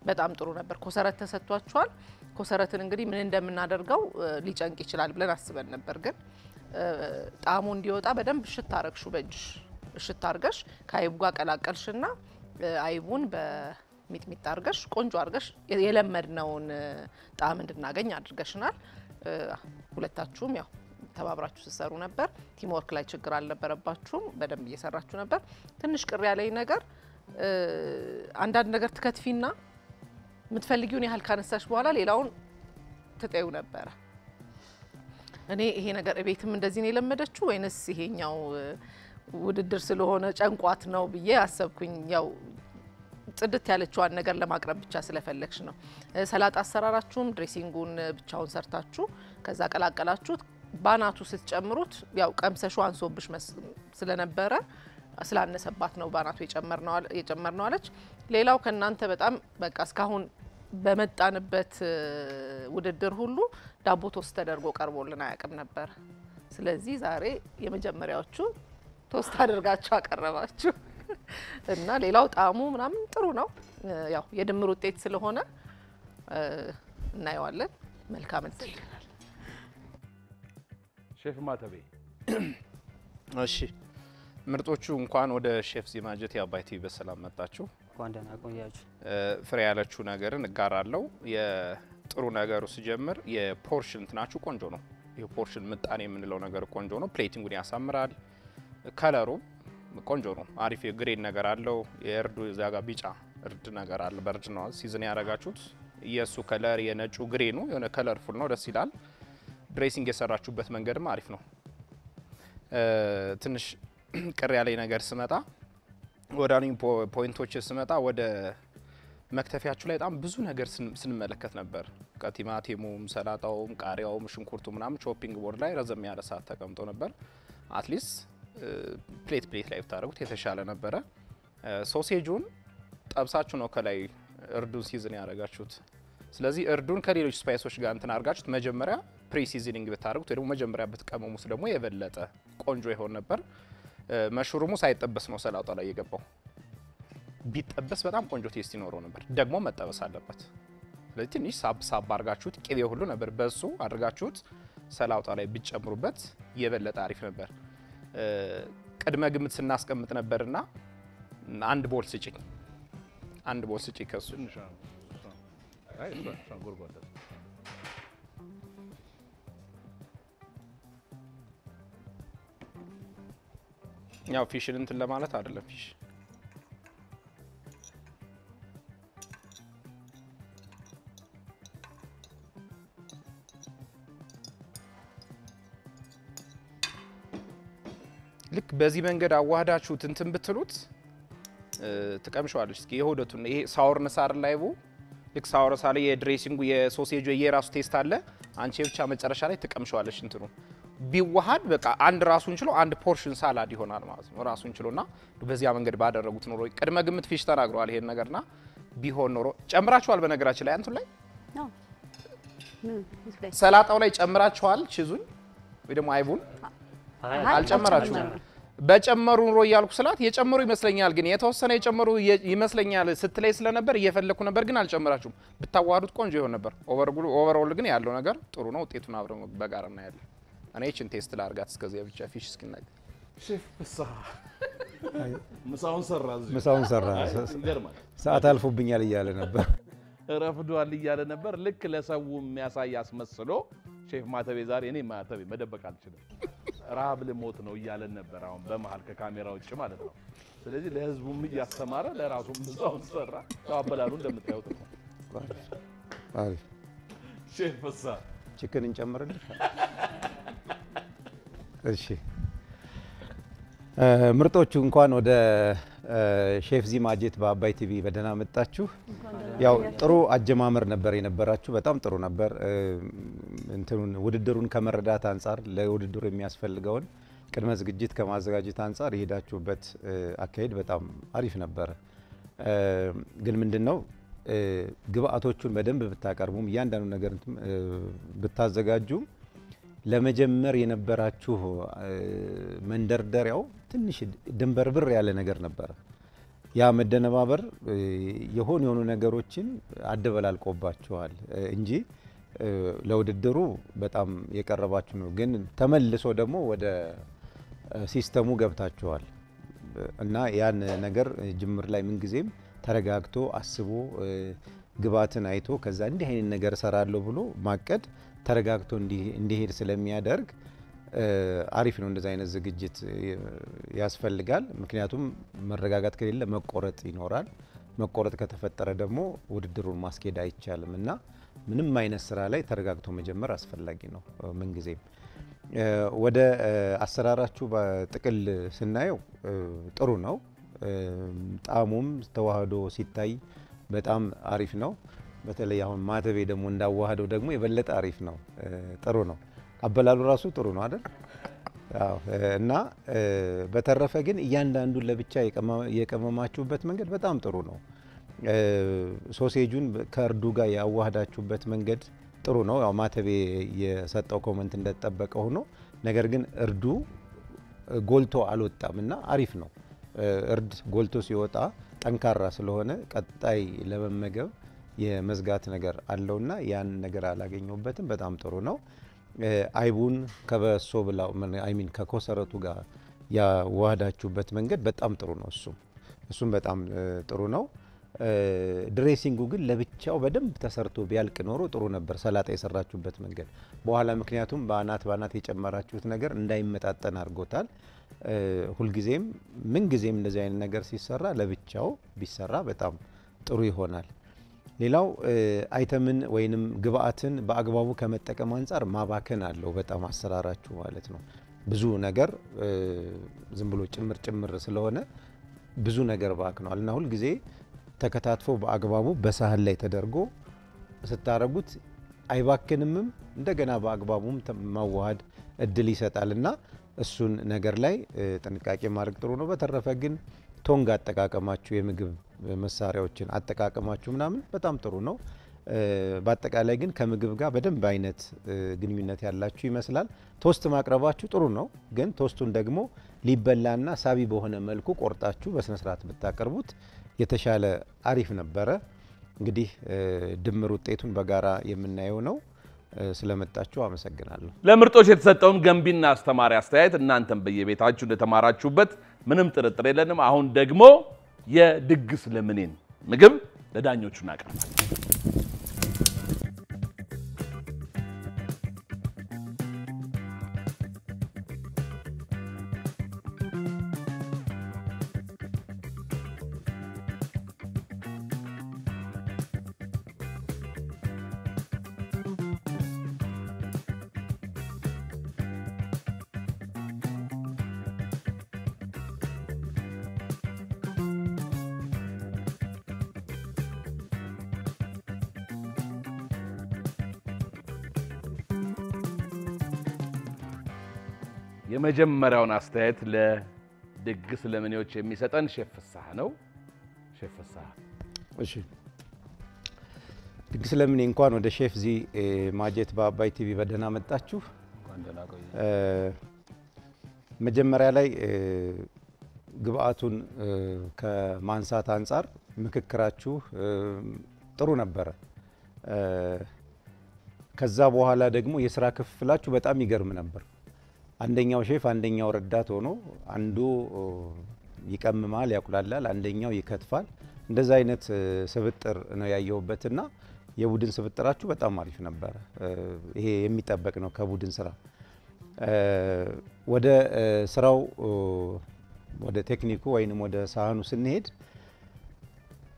በጣም ጥሩ ነበር። ኮሰረት ተሰጥቷችኋል። ኮሰረትን እንግዲህ ምን እንደምናደርገው ሊጨንቅ ይችላል ብለን አስበን ነበር፣ ግን ጣዕሙ እንዲወጣ በደንብ እሽት አረግሹ። በእጅሽ እሽት አርገሽ ከአይቡ ጋር ቀላቀልሽና አይቡን በሚጥሚጣ አርገሽ ቆንጆ አርገሽ የለመድነውን ጣዕም እንድናገኝ አድርገሽናል። ሁለታችሁም ያው ተባብራችሁ ሲሰሩ ነበር። ቲም ወርክ ላይ ችግር አልነበረባችሁም። በደንብ እየሰራችሁ ነበር። ትንሽ ቅር ያለኝ ነገር አንዳንድ ነገር ትከትፊና የምትፈልጊውን ያህል ካነሳሽ በኋላ ሌላውን ትጠዩ ነበረ። እኔ ይሄ ነገር ቤትም እንደዚህ ነው የለመደችው ወይንስ ይሄኛው ውድድር ስለሆነ ጨንቋት ነው ብዬ አሰብኩኝ። ያው ጽድት ያለችዋን ነገር ለማቅረብ ብቻ ስለፈለግሽ ነው። ሰላጣ አሰራራችሁም ድሬሲንጉን ብቻውን ሰርታችሁ ከዛ ቀላቀላችሁት። ባናቱ ስትጨምሩት ያው ቀምሰሹ አንሶብሽ ስለነበረ ስላነሰባት ነው ባናቱ የጨመርነው አለች። ሌላው ከናንተ በጣም በቃ እስካሁን በመጣንበት ውድድር ሁሉ ዳቦ ቶስት ተደርጎ ቀርቦልን አያውቅም ነበር። ስለዚህ ዛሬ የመጀመሪያዎቹ ቶስት አድርጋችሁ አቀረባችሁ እና ሌላው ጣዕሙ ምናምን ጥሩ ነው። ያው የድምር ውጤት ስለሆነ እናየዋለን። መልካም እድል። ሼፍ ማተቤ እሺ ምርጦቹ እንኳን ወደ ሼፍ ዚማጀት የአባይ ቲቪ በሰላም መጣችሁ። እንኳን ደህና ቆያችሁ። ፍሬ ያለችው ነገርን እጋራለሁ። የጥሩ ነገሩ ሲጀምር የፖርሽን እንትናችሁ ቆንጆ ነው። የፖርሽን ምጣኔ የምንለው ነገር ቆንጆ ነው። ፕሌቲንጉን ያሳምራል። ከለሩ ቆንጆ ነው። አሪፍ የግሬን ነገር አለው። የእርዱ እዚያ ጋር ቢጫ እርድ ነገር አለ። በእርድ ነው ሲዝን ያደረጋችሁት። የሱ ከለር የነጩ ግሬኑ የሆነ ከለርፉል ነው፣ ደስ ይላል። ድሬሲንግ የሰራችሁበት መንገድም አሪፍ ነው። ትንሽ ቅር ያለኝ ነገር ስመጣ ወደ አኒኝ ፖይንቶች ስመጣ ወደ መክተፊያችሁ ላይ በጣም ብዙ ነገር ስንመለከት ነበር። ቲማቲሙም፣ ሰላጣውም፣ ቃሪያውም፣ ሽንኩርቱ ምናምን ቾፒንግ ቦርድ ላይ ረዘም ያለ ሰዓት ተቀምጦ ነበር። አትሊስት ፕሌት ላይ ብታደርጉት የተሻለ ነበረ። ሶሴጁን ጠብሳችሁ ነው ከላይ እርዱን ሲዝን ያደረጋችሁት። ስለዚህ እርዱን ከሌሎች ስፓይሶች ጋር እንትን አድርጋችሁት መጀመሪያ ፕሪ ሲዝኒንግ ብታደርጉት ወይ ደግሞ መጀመሪያ ብትቀመሙት ደግሞ የበለጠ ቆንጆ ይሆን ነበር። መሽሩሙ ሳይጠበስ ነው ሰላጣ ላይ የገባው። ቢጠበስ በጣም ቆንጆ ቴስት ይኖረው ነበር። ደግሞ መጠበስ አለበት። ስለዚህ ትንሽ ሳብ አድርጋችሁት ቅቤ ሁሉ ነበር በሱ አድርጋችሁት ሰላጣ ላይ ቢጨምሩበት የበለጠ አሪፍ ነበር። ቅድመ ግምት ስናስቀምጥ ነበርና አንድ ቦል ስጪኝ ከሱ ያው ፊሽን እንትን ለማለት አይደለም። ፊሽ ልክ በዚህ መንገድ አዋህዳችሁት እንትን ብትሉት ትቀምሻለሽ። እስኪ የሆደቱን ይሄ ሳወርነስ አይደል ላይቡ ልክ ሳወርነስ አለ የድሬሲንጉ የሶሴጁ የራሱ ቴስት አለ። አንቺ ብቻ መጨረሻ ላይ ትቀምሻለሽ። እንትኑ ቢዋሃድ በቃ አንድ ራሱን ችሎ አንድ ፖርሽን ሳላድ ይሆናል ማለት ነው። ራሱን ችሎና በዚያ መንገድ ባደረጉት ኖሮ ቅድመ ግምት ፊሽ ተናግሯል ይሄን ነገርና ቢሆን ኖሮ ጨምራችኋል። በነገራችን ላይ አንቱ ላይ ሰላጣው ላይ ጨምራችኋል። ቺዙን ወይ ደግሞ አይቡን አልጨመራችሁም። በጨመሩ ኑሮ እያልኩ ስላት የጨመሩ ይመስለኛል፣ ግን የተወሰነ የጨመሩ ይመስለኛል ስትለይ ስለነበር እየፈለኩ ነበር፣ ግን አልጨመራችሁም። ብታዋዱት ቆንጆ ይሆን ነበር። ኦቨርኦል ግን ያለው ነገር ጥሩ ነው። ውጤቱን አብረን በጋራ እናያለን። እኔ እቺን ቴስት ላርጋት እስከዚያ ብቻ ፊሽ እስኪናገር። ሼፍ ምሳውን ሰራ ይገርማል። ሰዓት አልፎብኛል እያለ ነበር፣ ረፍዷል እያለ ነበር። ልክ ለሰው የሚያሳይ አስመስሎ ሼፍ ማተቤ ዛሬ እኔ ማተቤ መደበቅ አልችልም ረሃብ ልሞት ነው እያለን ነበር። አሁን በመሃል ከካሜራ ውጭ ማለት ነው። ስለዚህ ለህዝቡም እያስተማረ ለራሱም ምሳውን ሰራ። አበላሉ እንደምታዩት ነው። አሪፍ ሼፍ ፍሳ ቺክን እንጨምርልህ። እሺ ምርጦቹ እንኳን ወደ ሼፍ ዚማጀት በአባይ ቲቪ በደህና መጣችሁ። ያው ጥሩ አጀማመር ነበር የነበራችሁ፣ በጣም ጥሩ ነበር። እንትኑን ውድድሩን ከመረዳት አንጻር ለውድድሩ የሚያስፈልገውን ቅድመ ዝግጅት ከማዘጋጀት አንጻር የሄዳችሁበት አካሄድ በጣም አሪፍ ነበር። ግን ምንድነው ግብአቶቹን በደንብ ብታቀርቡም እያንዳንዱ ነገር ብታዘጋጁም ለመጀመር የነበራችሁ መንደርደሪያው ትንሽ ድንበርብር ያለ ነገር ነበር። ያ መደነባበር የሆኑ ነገሮችን አደበላልቆባችኋል እንጂ ለውድድሩ በጣም የቀረባችሁ ነው። ግን ተመልሶ ደግሞ ወደ ሲስተሙ ገብታችኋል እና ያን ነገር ጅምር ላይ ምን ጊዜም ተረጋግቶ አስቦ ግብአትን አይቶ ከዛ እንዲህ አይነት ነገር ሰራለሁ ብሎ ማቀድ ተረጋግቶ እንዲሄድ ስለሚያደርግ አሪፍ ነው። እንደዛ አይነት ዝግጅት ያስፈልጋል። ምክንያቱም መረጋጋት ከሌለ መቆረጥ ይኖራል። መቆረጥ ከተፈጠረ ደግሞ ውድድሩን ማስኬድ አይቻልም እና ምንም አይነት ስራ ላይ ተረጋግቶ መጀመር አስፈላጊ ነው ምን ጊዜም። ወደ አሰራራችሁ በጥቅል ስናየው ጥሩ ነው። ጣዕሙም ተዋህዶ ሲታይ በጣም አሪፍ ነው። በተለይ አሁን ማተቤ ደግሞ እንዳዋሃደው ደግሞ የበለጠ አሪፍ ነው። ጥሩ ነው። አበላሉ ራሱ ጥሩ ነው አይደል? አዎ። እና በተረፈ ግን እያንዳንዱን ለብቻ የቀመማችሁበት መንገድ በጣም ጥሩ ነው። ሶሴጁን ከእርዱ ጋር ያዋሃዳችሁበት መንገድ ጥሩ ነው። ያው ማተቤ የሰጠው ኮመንት እንደተጠበቀ ሆኖ ነገር ግን እርዱ ጎልቶ አልወጣምና አሪፍ ነው። እርድ ጎልቶ ሲወጣ ጠንካራ ስለሆነ ቀጣይ ለመመገብ የመዝጋት ነገር አለውና ያን ነገር አላገኘውበትም። በጣም ጥሩ ነው። አይቡን ከበሶ ብላው አይሚን ከኮሰረቱ ጋር ያዋሃዳችሁበት መንገድ በጣም ጥሩ ነው። እሱም በጣም ጥሩ ነው። ድሬሲንጉ ግን ለብቻው በደንብ ተሰርቶ ቢያልቅ ኖሮ ጥሩ ነበር። ሰላጣ የሰራችሁበት መንገድ በኋላ ምክንያቱም በአናት የጨመራችሁት ነገር እንዳይመጣጠን አድርጎታል። ሁልጊዜም ምንጊዜም እንደዚህ አይነት ነገር ሲሰራ ለብቻው ቢሰራ በጣም ጥሩ ይሆናል። ሌላው አይተምን ወይንም ግብአትን በአግባቡ ከመጠቀም አንፃር ማባከን አለው በጣም አሰራራችሁ ማለት ነው። ብዙ ነገር ዝም ብሎ ጭምር ስለሆነ ብዙ ነገር ባክኗል እና ሁልጊዜ ተከታትፎ በአግባቡ በሳህን ላይ ተደርጎ ስታረጉት አይባክንምም እንደገና በአግባቡም ማዋሃድ እድል ይሰጣልና እሱን ነገር ላይ ጥንቃቄ ማድረግ ጥሩ ነው። በተረፈ ግን ቶንግ አጠቃቀማችሁ የምግብ መሳሪያዎችን አጠቃቀማችሁ ምናምን በጣም ጥሩ ነው። በአጠቃላይ ግን ከምግብ ጋር በደንብ አይነት ግንኙነት ያላችሁ ይመስላል። ቶስት ማቅረባችሁ ጥሩ ነው፣ ግን ቶስቱን ደግሞ ሊበላና ሳቢ በሆነ መልኩ ቆርጣችሁ በስነ ስርዓት ብታቀርቡት የተሻለ አሪፍ ነበረ። እንግዲህ ድምር ውጤቱን በጋራ የምናየው ነው። ስለመጣችሁ አመሰግናለሁ። ለምርጦች የተሰጠውን ገንቢና አስተማሪ አስተያየት እናንተም በየቤታችሁ እንደተማራችሁበት ምንም ጥርጥር የለንም። አሁን ደግሞ የድግስ ለምኔን ምግብ ለዳኞቹ እናቀርባለን። የመጀመሪያውን አስተያየት ለድግስ ለምኔዎች የሚሰጠን ሼፍ ፍስሐ ነው። ሼፍ ፍስሐ እሺ፣ ድግስ ለምኔ እንኳን ወደ ሼፍ ዚ ማጀት በአባይ ቲቪ በደህና መጣችሁ። መጀመሪያ ላይ ግብአቱን ከማንሳት አንፃር ምክክራችሁ ጥሩ ነበረ። ከዛ በኋላ ደግሞ የሥራ ክፍፍላችሁ በጣም ይገርም ነበር። አንደኛው ሼፍ አንደኛው ረዳት ሆኖ አንዱ ይቀምማል ያቁላላል፣ አንደኛው ይከትፋል። እንደዛ አይነት ስብጥር ነው ያየሁበትና የቡድን ስብጥራችሁ በጣም አሪፍ ነበር። ይሄ የሚጠበቅ ነው ከቡድን ስራ። ወደ ስራው ወደ ቴክኒኩ ወይንም ወደ ሳህኑ ስንሄድ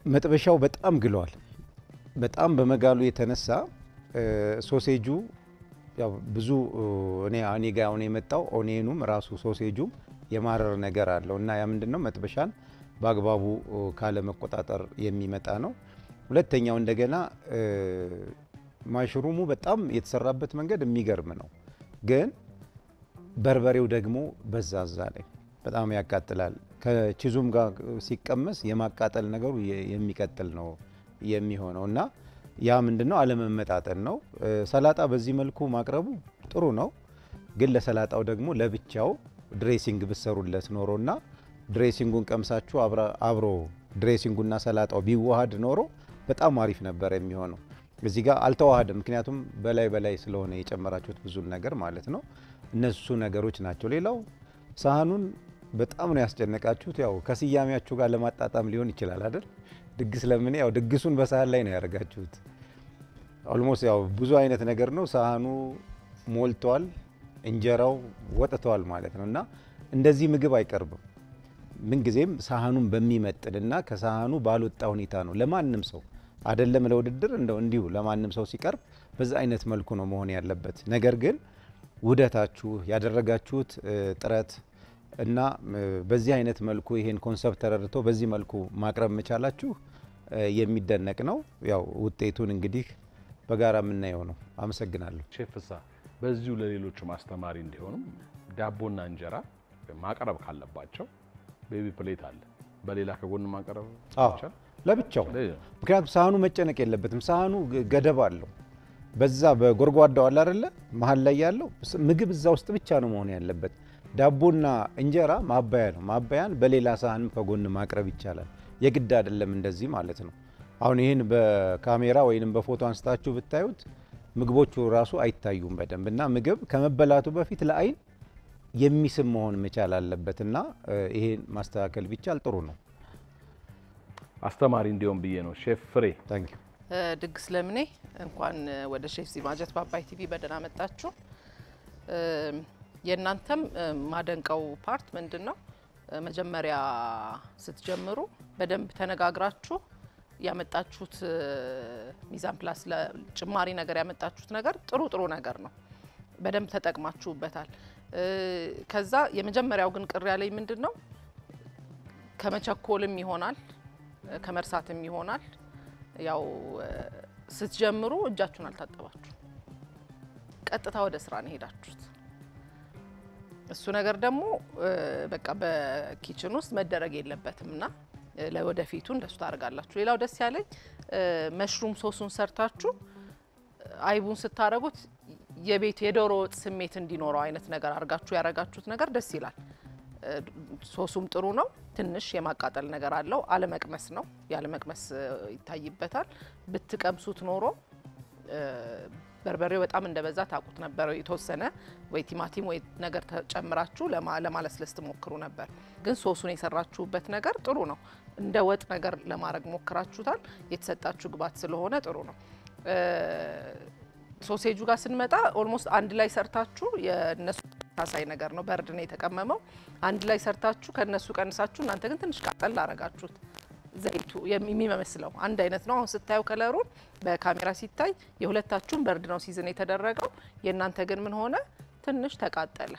መጥበሻው በጣም ግሏል። በጣም በመጋሉ የተነሳ ሶሴጁ ያው ብዙ እኔ ጋር የመጣው ኦኔኑም ራሱ ሶሴጁም የማረር ነገር አለው እና ያ ምንድነው መጥበሻን በአግባቡ ካለ መቆጣጠር የሚመጣ ነው። ሁለተኛው እንደገና ማሽሩሙ በጣም የተሰራበት መንገድ የሚገርም ነው፣ ግን በርበሬው ደግሞ በዛዛ ላይ በጣም ያቃጥላል። ከቺዙም ጋር ሲቀመስ የማቃጠል ነገሩ የሚቀጥል ነው የሚሆነው እና ያ ምንድነው አለመመጣጠን ነው። ሰላጣ በዚህ መልኩ ማቅረቡ ጥሩ ነው፣ ግን ለሰላጣው ደግሞ ለብቻው ድሬሲንግ ብሰሩለት ኖሮና ድሬሲንጉን ቀምሳችሁ አብሮ ድሬሲንጉና ሰላጣው ቢዋሃድ ኖሮ በጣም አሪፍ ነበር የሚሆነው። እዚህ ጋር አልተዋሃደም፣ ምክንያቱም በላይ ስለሆነ የጨመራችሁት ብዙ ነገር ማለት ነው። እነሱ ነገሮች ናቸው። ሌላው ሳህኑን በጣም ነው ያስጨነቃችሁት። ያው ከስያሜያችሁ ጋር ለማጣጣም ሊሆን ይችላል አይደል? ድግስ ለምኔ ያው ድግሱን በሳህን ላይ ነው ያደርጋችሁት። ኦልሞስት ያው ብዙ አይነት ነገር ነው። ሳህኑ ሞልቷል፣ እንጀራው ወጥቷል ማለት ነው። እና እንደዚህ ምግብ አይቀርብም። ምን ጊዜም ሳህኑን በሚመጥንና ከሳህኑ ባልወጣ ሁኔታ ነው ለማንም ሰው አይደለም ለውድድር እንዲሁ ለማንም ሰው ሲቀርብ በዛ አይነት መልኩ ነው መሆን ያለበት። ነገር ግን ውደታችሁ ያደረጋችሁት ጥረት እና በዚህ አይነት መልኩ ይሄን ኮንሰፕት ተረድቶ በዚህ መልኩ ማቅረብ መቻላችሁ የሚደነቅ ነው። ያው ውጤቱን እንግዲህ በጋራ የምናየው ነው። አመሰግናለሁ። ሼፍ ፍስሐ በዚሁ ለሌሎቹ ማስተማሪ እንዲሆንም ዳቦና እንጀራ ማቅረብ ካለባቸው ቤቢ ፕሌት አለ፣ በሌላ ከጎን ማቅረብ ይቻላል ለብቻው። ምክንያቱም ሳህኑ መጨነቅ የለበትም። ሳህኑ ገደብ አለው። በዛ በጎርጓዳው አለ አይደለ መሀል ላይ ያለው ምግብ እዛ ውስጥ ብቻ ነው መሆን ያለበት። ዳቦና እንጀራ ማባያ ነው። ማባያን በሌላ ሳህንም ከጎን ማቅረብ ይቻላል። የግድ አይደለም እንደዚህ ማለት ነው። አሁን ይሄን በካሜራ ወይንም በፎቶ አንስታችሁ ብታዩት ምግቦቹ ራሱ አይታዩም በደንብ እና ምግብ ከመበላቱ በፊት ለአይን የሚስብ መሆን መቻል አለበትና ይሄን ማስተካከል ቢቻል ጥሩ ነው። አስተማሪ እንዲሆን ብዬ ነው። ሼፍ ፍሬ ታንክ ዩ። ድግስ ለምኔ እንኳን ወደ ሼፍ ዚማጀት በአባይ ቲቪ በደህና መጣችሁ። የእናንተም ማደንቀው ፓርት ምንድነው? መጀመሪያ ስትጀምሩ በደንብ ተነጋግራችሁ ያመጣችሁት ሚዛን ፕላስ ለጭማሪ ነገር ያመጣችሁት ነገር ጥሩ ነገር ነው። በደንብ ተጠቅማችሁበታል። ከዛ የመጀመሪያው ግን ቅር ያለኝ ምንድነው? ከመቸኮልም ይሆናል ከመርሳትም ይሆናል ያው ስትጀምሩ እጃችሁን አልታጠባችሁ ቀጥታ ወደ ስራ ነው ሄዳችሁት። እሱ ነገር ደግሞ በቃ በኪችን ውስጥ መደረግ የለበትምና ለወደፊቱ እንደሱ ታርጋላችሁ። ሌላው ደስ ያለኝ መሽሩም ሶሱን ሰርታችሁ አይቡን ስታረጉት የቤት የዶሮ ወጥ ስሜት እንዲኖረው አይነት ነገር አርጋችሁ ያረጋችሁት ነገር ደስ ይላል። ሶሱም ጥሩ ነው። ትንሽ የማቃጠል ነገር አለው። አለመቅመስ ነው ያለመቅመስ ይታይበታል። ብትቀምሱት ኖሮ በርበሬው በጣም እንደበዛ ታቁት ነበር። የተወሰነ ወይ ቲማቲም ወይ ነገር ተጨምራችሁ ለማለስለስ ትሞክሩ ነበር። ግን ሶሱን የሰራችሁበት ነገር ጥሩ ነው። እንደ ወጥ ነገር ለማድረግ ሞክራችሁታል። የተሰጣችሁ ግባት ስለሆነ ጥሩ ነው። ሶሴጁ ጋር ስንመጣ ኦልሞስት አንድ ላይ ሰርታችሁ የነሱ ታሳይ ነገር ነው። በርድ ነው የተቀመመው። አንድ ላይ ሰርታችሁ ከነሱ ቀንሳችሁ እናንተ ግን ትንሽ ቃጠል አረጋችሁት። ዘይቱ የሚመስለው አንድ አይነት ነው። አሁን ስታዩ ከለሩን በካሜራ ሲታይ የሁለታችሁም በርድ ነው ሲዝን የተደረገው። የእናንተ ግን ምን ሆነ? ትንሽ ተቃጠለ።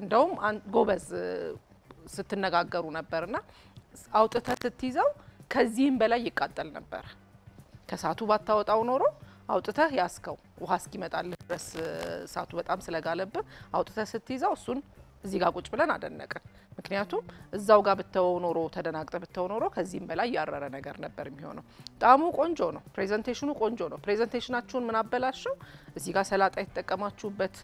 እንደውም ጎበዝ ስትነጋገሩ ነበርና አውጥተህ ስትይዘው ከዚህም በላይ ይቃጠል ነበር። ከሳቱ ባታወጣው ኖሮ አውጥተህ ያስከው ውሃ እስኪመጣልህ ድረስ ሳቱ በጣም ስለጋለብህ አውጥተህ ስትይዘው እሱን እዚህ ጋር ቁጭ ብለን አደነቅን። ምክንያቱም እዛው ጋር ብተው ኖሮ ተደናቅጠህ ብተው ኖሮ ከዚህም በላይ ያረረ ነገር ነበር የሚሆነው። ጣዕሙ ቆንጆ ነው። ፕሬዘንቴሽኑ ቆንጆ ነው። ፕሬዘንቴሽናችሁን ምን አበላሽው? እዚህ ጋር ሰላጣ የተጠቀማችሁበት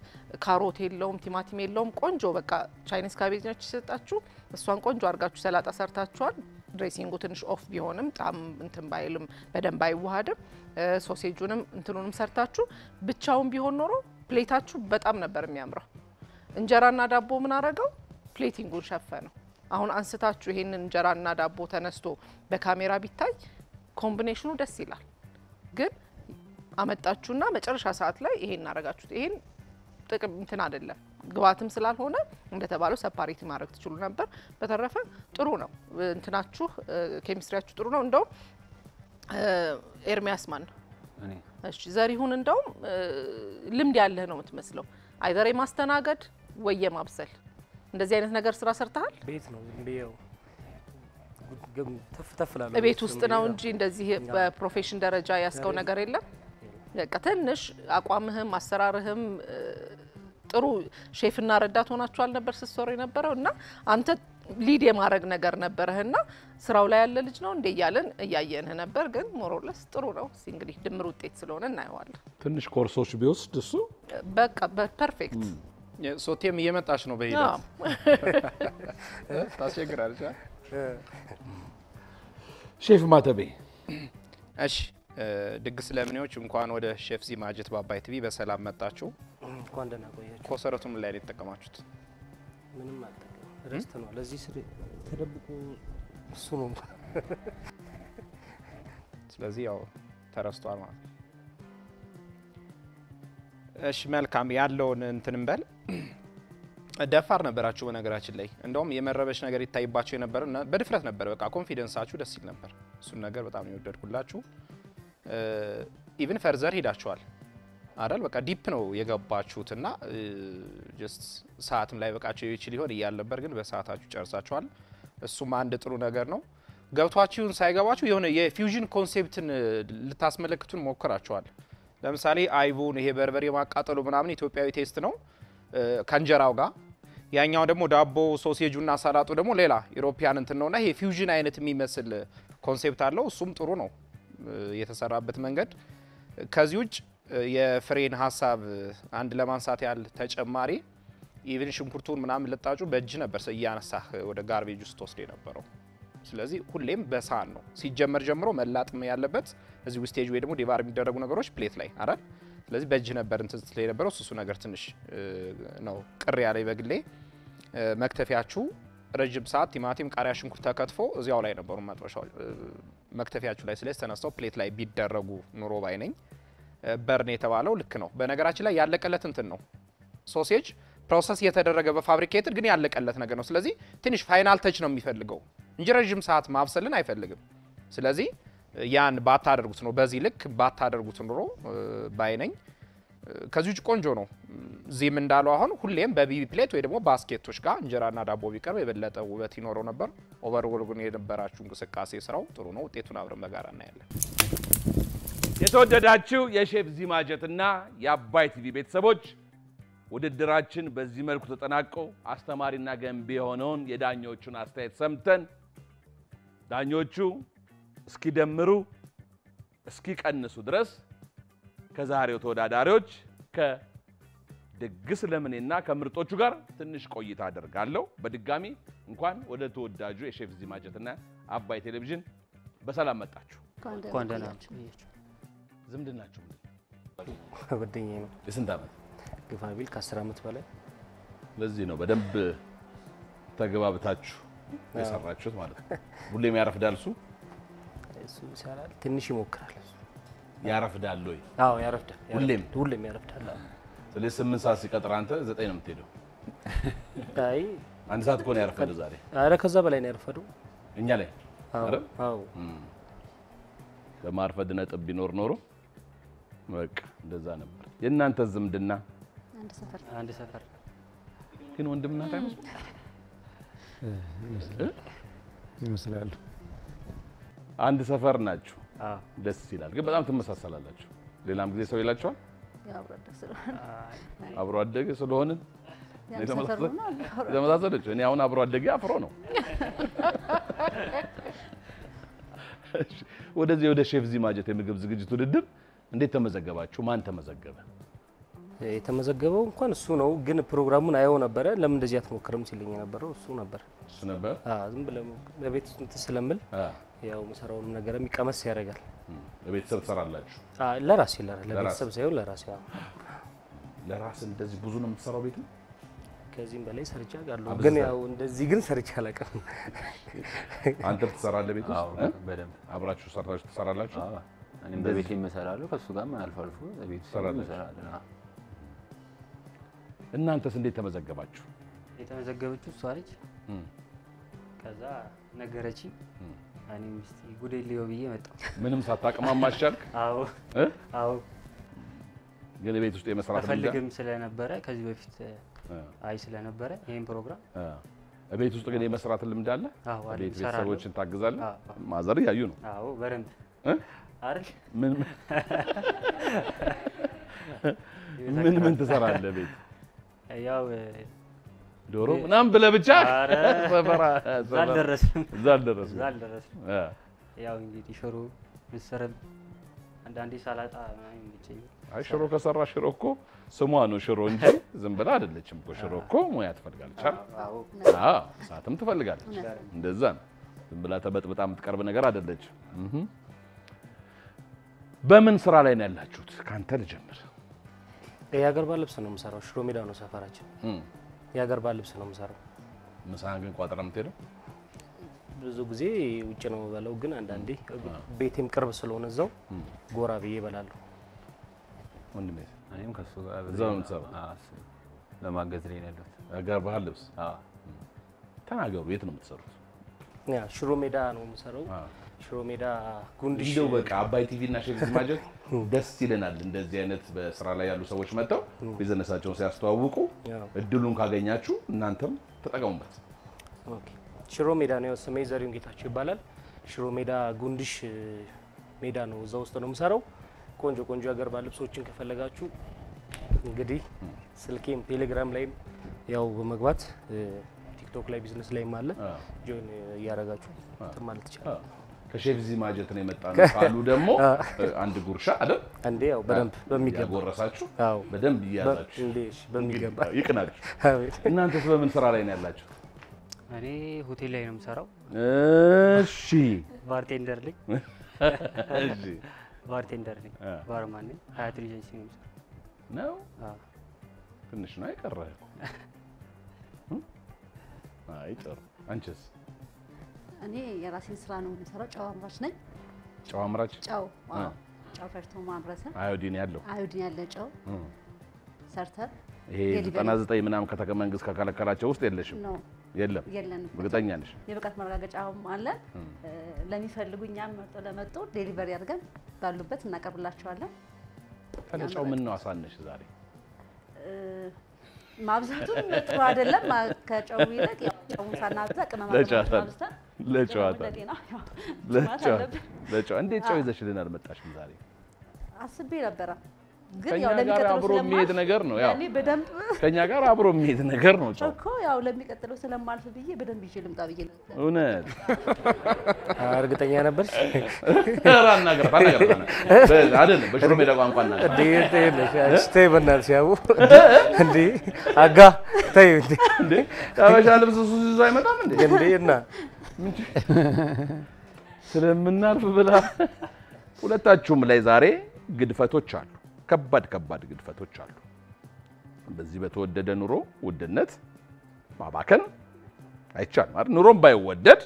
ካሮት የለውም፣ ቲማቲም የለውም። ቆንጆ በቃ ቻይኒዝ ካቤጅ ነች ሲሰጣችሁ እሷን ቆንጆ አድርጋችሁ ሰላጣ ሰርታችኋል። ድሬሲንጉ ትንሽ ኦፍ ቢሆንም ጣም እንትን ባይልም በደንብ አይዋሃድም። ሶሴጁንም እንትኑንም ሰርታችሁ ብቻውን ቢሆን ኖሮ ፕሌታችሁ በጣም ነበር የሚያምረው። እንጀራና ዳቦ ምን አረጋው? ፕሌቲንጉን ሸፈነው። አሁን አንስታችሁ ይሄንን እንጀራና ዳቦ ተነስቶ በካሜራ ቢታይ ኮምቢኔሽኑ ደስ ይላል። ግን አመጣችሁና መጨረሻ ሰዓት ላይ ይሄን አረጋችሁት። ይሄን ጥቅም እንትን አይደለም ግባትም ስላልሆነ እንደተባለው ሰፓሬት ማድረግ ትችሉ ነበር። በተረፈ ጥሩ ነው እንትናችሁ ኬሚስትሪያችሁ ጥሩ ነው። እንደው ኤርሚያስ ማን ነው? እሺ ዘሪሁን እንደው ልምድ ያለህ ነው የምትመስለው። አይዘር ማስተናገድ ወይ ማብሰል እንደዚህ አይነት ነገር ስራ ሰርተሃል? ቤት ነው እንዴው ተፍተፍላለ ቤት ውስጥ ነው እንጂ እንደዚህ በፕሮፌሽን ደረጃ ያስከው ነገር የለም። በቃ ትንሽ አቋምህም አሰራርህም ጥሩ ሼፍና ረዳት ሆናችኋል ነበር ስትሰሩ የነበረውና አንተ ሊድ የማድረግ ነገር ነበርህና ስራው ላይ ያለ ልጅ ነው እንደ ያለን እያየንህ ነበር። ግን ሞሮለስ ጥሩ ነው። እንግዲህ ድምር ውጤት ስለሆነ እናየዋለን። ትንሽ ኮርሶች ቢወስድ እሱ በቃ ፐርፌክት ሶቴም እየመጣች ነው በሂደት ታስቸግራለች። ሼፍ ማተቤ እሺ ድግስ ለምኔዎች እንኳን ወደ ሼፍ ዚማጀት በአባይ ቲቪ በሰላም መጣችሁ። እንኳን ደህና ቆያችሁ። ኮሰረቱ ምን ላይ ነው የተጠቀማችሁት? ምንም አልጠቀም ረስተ ነው። ለዚህ ስር ተደብቆ እሱ ነው። ስለዚህ ያው ተረስቷል ማለት ነው። እሺ መልካም ያለውን እንትንም በል ደፋር ነበራችሁ በነገራችን ላይ እንደውም የመረበሽ ነገር ይታይባችሁ የነበረ እና በድፍረት ነበር። በቃ ኮንፊደንሳችሁ ደስ ይል ነበር። እሱን ነገር በጣም የወደድኩላችሁ። ኢቭን ፈርዘር ሄዳችኋል አይደል? በቃ ዲፕ ነው የገባችሁትና ጀስት ሰዓትም ላይ በቃችሁ ይችል ይሆን ይያል ነበር፣ ግን በሰዓታችሁ ጨርሳችኋል። እሱም አንድ ጥሩ ነገር ነው። ገብቷችሁን ሳይገባችሁ የሆነ የፊውዥን ኮንሴፕትን ልታስመለክቱን ሞክራችኋል። ለምሳሌ አይቡን ይሄ በርበሬ ማቃጠሉ ምናምን ኢትዮጵያዊ ቴስት ነው ከእንጀራው ጋር፣ ያኛው ደግሞ ዳቦ ሶሴጁና ሰላጡ ደግሞ ሌላ ኢሮፒያን እንትን ነውና ይሄ ፊውዥን አይነት የሚመስል ኮንሴፕት አለው። እሱም ጥሩ ነው የተሰራበት መንገድ። ከዚህ ውጭ የፍሬን ሀሳብ አንድ ለማንሳት ያህል ተጨማሪ ኢቭን ሽንኩርቱን ምናምን ልጣጩ በእጅ ነበር እያነሳህ ወደ ጋርቤጅ ውስጥ ወስደ የነበረው። ስለዚህ ሁሌም በሳህን ነው ሲጀመር ጀምሮ መላጥም ያለበት እዚህ ዌስቴጅ ወይ ደግሞ ዲቫር የሚደረጉ ነገሮች ፕሌት ላይ አይደል? ስለዚህ በእጅ ነበር እንትን ስትል የነበረው እሱ ነገር ትንሽ ነው ቅር ያለኝ በግሌ። መክተፊያችሁ ረጅም ሰዓት ቲማቲም፣ ቃሪያ፣ ሽንኩርት ተከትፎ እዚያው ላይ ነበሩ መጥበሻው መክተፊያችሁ ላይ ስለዚህ ተነስተው ፕሌት ላይ ቢደረጉ ኑሮ ባይ ነኝ። በርን የተባለው ልክ ነው። በነገራችን ላይ ያለቀለት እንትን ነው ሶሴጅ ፕሮሰስ የተደረገ በፋብሪኬትድ ግን ያለቀለት ነገር ነው። ስለዚህ ትንሽ ፋይናል ተች ነው የሚፈልገው እንጂ ረጅም ሰዓት ማብሰልን አይፈልግም። ስለዚህ ያን ባታደርጉት ነው በዚህ ልክ ባታደርጉት ኑሮ ባይ ነኝ። ከዚህ ውጭ ቆንጆ ነው። ዚም እንዳለው አሁን ሁሌም በቢቢ ፕሌት ወይ ደግሞ ባስኬቶች ጋር እንጀራና ዳቦ ቢቀርብ የበለጠ ውበት ይኖረው ነበር። ኦቨርኦል ግን የነበራችሁ እንቅስቃሴ ስራው ጥሩ ነው። ውጤቱን አብረን በጋራ እናያለን። የተወደዳችሁ የሼፍ ዚማጀትና የአባይ ቲቪ ቤተሰቦች ውድድራችን በዚህ መልኩ ተጠናቆ አስተማሪና ገንቢ የሆነውን የዳኞቹን አስተያየት ሰምተን ዳኞቹ እስኪደምሩ እስኪቀንሱ ድረስ ከዛሬው ተወዳዳሪዎች ከድግስ ለምኔና ከምርጦቹ ጋር ትንሽ ቆይታ አደርጋለሁ። በድጋሚ እንኳን ወደ ተወዳጁ የሼፍ ዚማጀትና አባይ ቴሌቪዥን በሰላም መጣችሁ። እንኳን ደህና ናችሁ። ዝምድናችሁ ጓደኛዬ ነው። የስንት ዓመት? ግፋቢል ከ10 ዓመት በላይ። ለዚህ ነው በደንብ ተገባብታችሁ የሰራችሁት ማለት ነው። ሁሌም ያረፍዳል እሱ ይሰራል፣ ትንሽ ይሞክራል። ያረፍዳል ወይ? አዎ ያረፍዳል። ሁሌም ያረፍዳል። ስለዚህ 8 ሰዓት ሲቀጥር አንተ 9 ነው የምትሄደው። አይ አንድ ሰዓት እኮ ነው ያረፈደው ዛሬ። አረ ከዛ በላይ ነው ያረፈደው እኛ ላይ። አዎ በማርፈድ ነጥብ ቢኖር ኖሮ በቃ እንደዛ ነበር። የእናንተ ዝምድና አንድ ሰፈር ግን ወንድምና ታይም ይመስላል። አንድ ሰፈር ናችሁ። አዎ ደስ ይላል። ግን በጣም ትመሳሰላላችሁ። ሌላም ጊዜ ሰው ይላችኋል አብሮ አደገ ስለሆነ የተመሳሰለች። እኔ አሁን አብሮ አደገ አፍሮ ነው። ወደዚህ ወደ ሼፍ ዚማጀት የምግብ ዝግጅት ውድድር እንዴት ተመዘገባችሁ? ማን ተመዘገበ? የተመዘገበው እንኳን እሱ ነው። ግን ፕሮግራሙን አየው ነበረ። ለምን እንደዚህ አትሞክርም ሲልኝ የነበረው እሱ ነበር። እሱ ነበር። ዝም ብለን በቤት ውስጥ ስለምል ያው መሰራውን ነገር የሚቀመስ ያደርጋል። ለቤተሰብ ትሰራላችሁ? ለራሴ ለቤተሰብ ሳይሆን ለራሴ። ለራስ እንደዚህ ብዙ ነው የምትሰራው ቤት? ከዚህም በላይ ሰርቻ አውቃለሁ። ግን ያው እንደዚህ ግን ሰርቻ አላውቅም። አንተ ትሰራለህ ቤት ውስጥ? በደንብ አብራችሁ ሰርታችሁ ትሰራላችሁ? እኔም በቤት እሰራለሁ፣ ከሱ ጋር አልፎ አልፎ ቤት እሰራለሁ። እናንተስ እንዴት ተመዘገባችሁ? የተመዘገበችው እሷ ነች። ከዛ ነገረች። እኔም እስቲ ጉዴ ሊዮ ብዬ መጣሁ። ምንም ሳታቅማማ አልክ? አዎ አዎ። ግን ቤት ውስጥ የመስራት ፈልግም ስለነበረ ከዚህ በፊት አይ ስለነበረ ይሄን ፕሮግራም ቤት ውስጥ ግን የመስራት ልምድ አለ? አዎ አለ። ቤተሰቦችን ታግዛለህ? ማዘር ያዩ ነው? አዎ በደንብ አይደል? ምን ትሰራለህ ቤት? ያው ዶሮ ምናምን ብለህ ብቻ አልደረስንም። ያው እንግዲህ ሽሮ ምስርም አንዳንዴ ሰላጣ ምናምን ይመቸኛል። አይ ሽሮ ከሰራ ሽሮ እኮ ስሟ ነው ሽሮ እንጂ ዝም ብላ አይደለችም እኮ። ሽሮ እኮ ሙያ ትፈልጋለች አይደል? አዎ ሰዓትም ትፈልጋለች። እንደዛ ነው። ዝም ብላ ተበጥብጣ የምትቀርብ ነገር አይደለችም። በምን ስራ ላይ ነው ያላችሁት? ካንተ ልጀምር። የሀገር ባህል ልብስ ነው የምሰራው። ሽሮ ሜዳ ነው ሰፈራችን። የሀገር ባህል ልብስ ነው የምሰራው። ምሳህን ግን ቋጥረህ የምትሄደው? ብዙ ጊዜ ውጭ ነው የምበላው፣ ግን አንዳንዴ ቤቴም ቅርብ ስለሆነ እዛው ጎራ ብዬ እበላለሁ። ወንድሜ እኔም ከሱ ጋር እዛው ነው የምትሰራው? ለማገዝ ላይ ነው ያለሁት። የሀገር ባህል ልብስ ተናገሩ። የት ነው የምትሰሩት? ያ ሽሮ ሜዳ ነው የምሰራው። ሽሮ ሜዳ ጉንድሽ። እንደው በቃ አባይ ቲቪ እና ሼፍ ዚማጀት ደስ ይለናል። እንደዚህ አይነት በስራ ላይ ያሉ ሰዎች መጥተው ቢዝነሳቸውን ሲያስተዋውቁ እድሉን ካገኛችሁ እናንተም ተጠቀሙበት። ኦኬ። ሽሮ ሜዳ ነው ስሜ፣ ዘሪሁን ጌታቸው ይባላል። ሽሮ ሜዳ ጉንድሽ ሜዳ ነው፣ እዛ ውስጥ ነው የምሰራው። ቆንጆ ቆንጆ የሀገር ባህል ልብሶችን ከፈለጋችሁ እንግዲህ ስልኬም ቴሌግራም ላይም ያው በመግባት ቲክቶክ ላይ ቢዝነስ ላይም አለ ጆይን እያደረጋችሁ ማለት ይችላል። ከሼፍ ዚማጀት ነው የመጣነው ካሉ ደግሞ አንድ ጉርሻ አይደል አንዴ ያው በደንብ በሚገባ ያጎረሳችሁ አዎ በደንብ ይያዛችሁ እንዴ በሚገባ ይቅናችሁ እናንተስ በምን ስራ ላይ ነው ያላችሁ እኔ ሆቴል ላይ ነው የምሰራው እሺ ባርቴንደር ነኝ እሺ ባርቴንደር ነኝ ባርማን ነኝ ሀያት ሪጀንሲ ነው የምሰራው ነው አዎ ትንሽ ነው አይቀርህ አይ ጥሩ አንቺስ እኔ የራሴን ስራ ነው የምሰራው ጨው አምራች ነኝ ጨው አምራች ጨው ጨው ፈርቶ ማምረተ አዮዲን ያለው አዮዲን ያለ ጨው ሰርተር ይሄ 99 ምናምን ከተመንግስት ከከለከላቸው ውስጥ የለሽም ነው የለም የለንም እርግጠኛ ነሽ የብቃት ማረጋገጫውም አለ ለሚፈልጉኛም መጥቶ ለመጡ ዴሊቨሪ አድርገን ባሉበት እናቀርብላቸዋለን ተለጫው ምን ነው አሳነሽ ዛሬ ማብዛቱም ጥሩ አይደለም ከጨው ይልቅ ጨው ሳናብዛ ቅመማ ማብዛት ለጨዋታ እንዴት ጨው ይዘሽልን አልመጣሽም ዛሬ አስቤ ነበር ግን ያው ለሚቀጥለው አብሮ የሚሄድ ነገር ነው ያው በደንብ ከኛ ጋር አብሮ የሚሄድ ነገር ነው ጨው እኮ ያው ለሚቀጥለው ስለማልፍ ብዬ በደንብ ይዤ ልምጣ ብዬ ነው እውነት እርግጠኛ ነበር ራና ገርባ ነገር አይደለም በሽሮ ሜዳ ቋንቋና ተይ በእናትሽ ያው እንዴ አጋ ተይ እንዴ ታበሻ ልብስ ሱስ አይመጣም እንዴ እንዴና ስለምናርፍ ብላ ሁለታችሁም ላይ ዛሬ ግድፈቶች አሉ ከባድ ግድፈቶች አሉ በዚህ በተወደደ ኑሮ ውድነት ማባከን አይቻልም አይደል ኑሮም ባይወደድ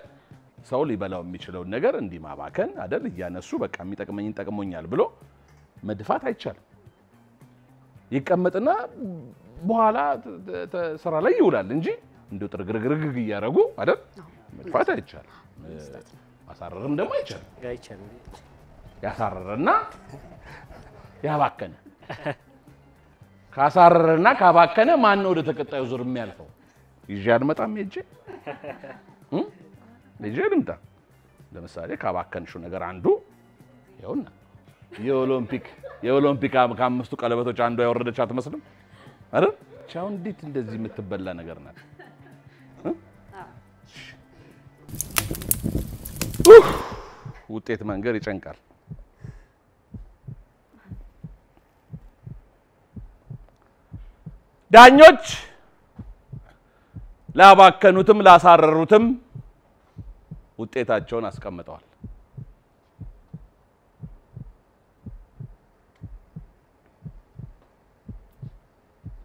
ሰው ሊበላው የሚችለው ነገር እንዲህ ማባከን አይደል እያነሱ በቃ የሚጠቅመኝን ጠቅሞኛል ብሎ መድፋት አይቻልም ይቀመጥና በኋላ ስራ ላይ ይውላል እንጂ እንደው ጥርግርግርግ እያረጉ አይደል መድፋት አይቻልም ማሳረርም ደግሞ አይቻልም ያሳረረና ያባከነ ካሳረረና ካባከነ ማን ነው ወደ ተቀጣዩ ዙር የሚያልፈው ይዤ አልመጣም ይዤ ልምጣ ለምሳሌ ካባከንሽው ነገር አንዱ ይኸውና የኦሎምፒክ ከአምስቱ ቀለበቶች አንዱ ያወረደች አትመስልም አይደል ቻው እንዴት እንደዚህ የምትበላ ነገር ናት ውጤት መንገር ይጨንቃል ዳኞች ላባከኑትም ላሳረሩትም ውጤታቸውን አስቀምጠዋል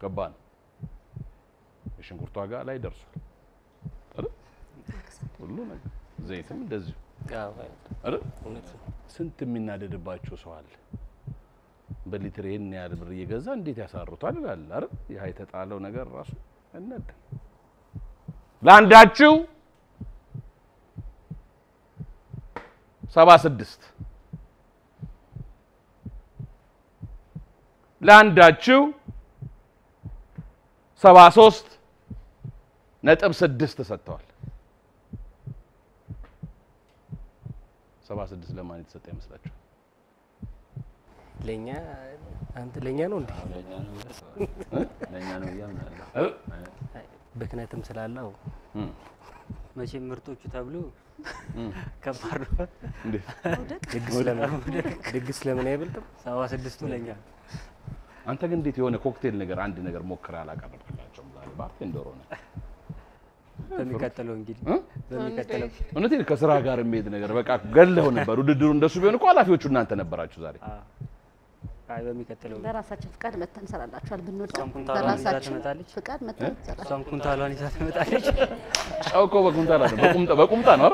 ገባን የሽንኩርቱ ዋጋ ላይ ደርሷል ሁሉ ነገር ዘይትም እንደዚህ ስንት የሚናደድባቸው ሰው አለ በሊትር ይሄን ያህል ብር እየገዛ እንዴት ያሳሩታል ይላል አይደል ይሄ የተጣለው ነገር ራሱ እንደ ለአንዳችሁ 76 ለአንዳችሁ 73.6 ተሰጥቷል 76 ለማን የተሰጠ ይመስላችኋል ለኛ አንተ ለኛ ነው እንዴ ለኛ ነው ያምናል በክነትም ስላለው መቼም ምርጦቹ ተብሎ ከባድ ነው እንዴ ድግስ ለምን አይበልጥም 76ቱ ለኛ አንተ ግን እንዴት የሆነ ኮክቴል ነገር አንድ ነገር ሞክራ አላቀረብክላቸውም ዛሬ ባርቴንደር ሆነ በሚቀጥለው እንግዲህ በሚቀጥለው እውነቴን ከስራ ጋር የሚሄድ ነገር በቃ ገለው ነበር ውድድሩ እንደሱ ቢሆን እኮ ኃላፊዎቹ እናንተ ነበራችሁ ዛሬ አይ በሚቀጥለው በራሳችን ፍቃድ መተን ሰራላችኋል ብንወጣ በራሳችን ፍቃድ መተን ሰራላችኋል እሷም ኩንታሏን ይዛ ትመጣለች ጫው እኮ በኩንታል አይደል በቁምጣ ነው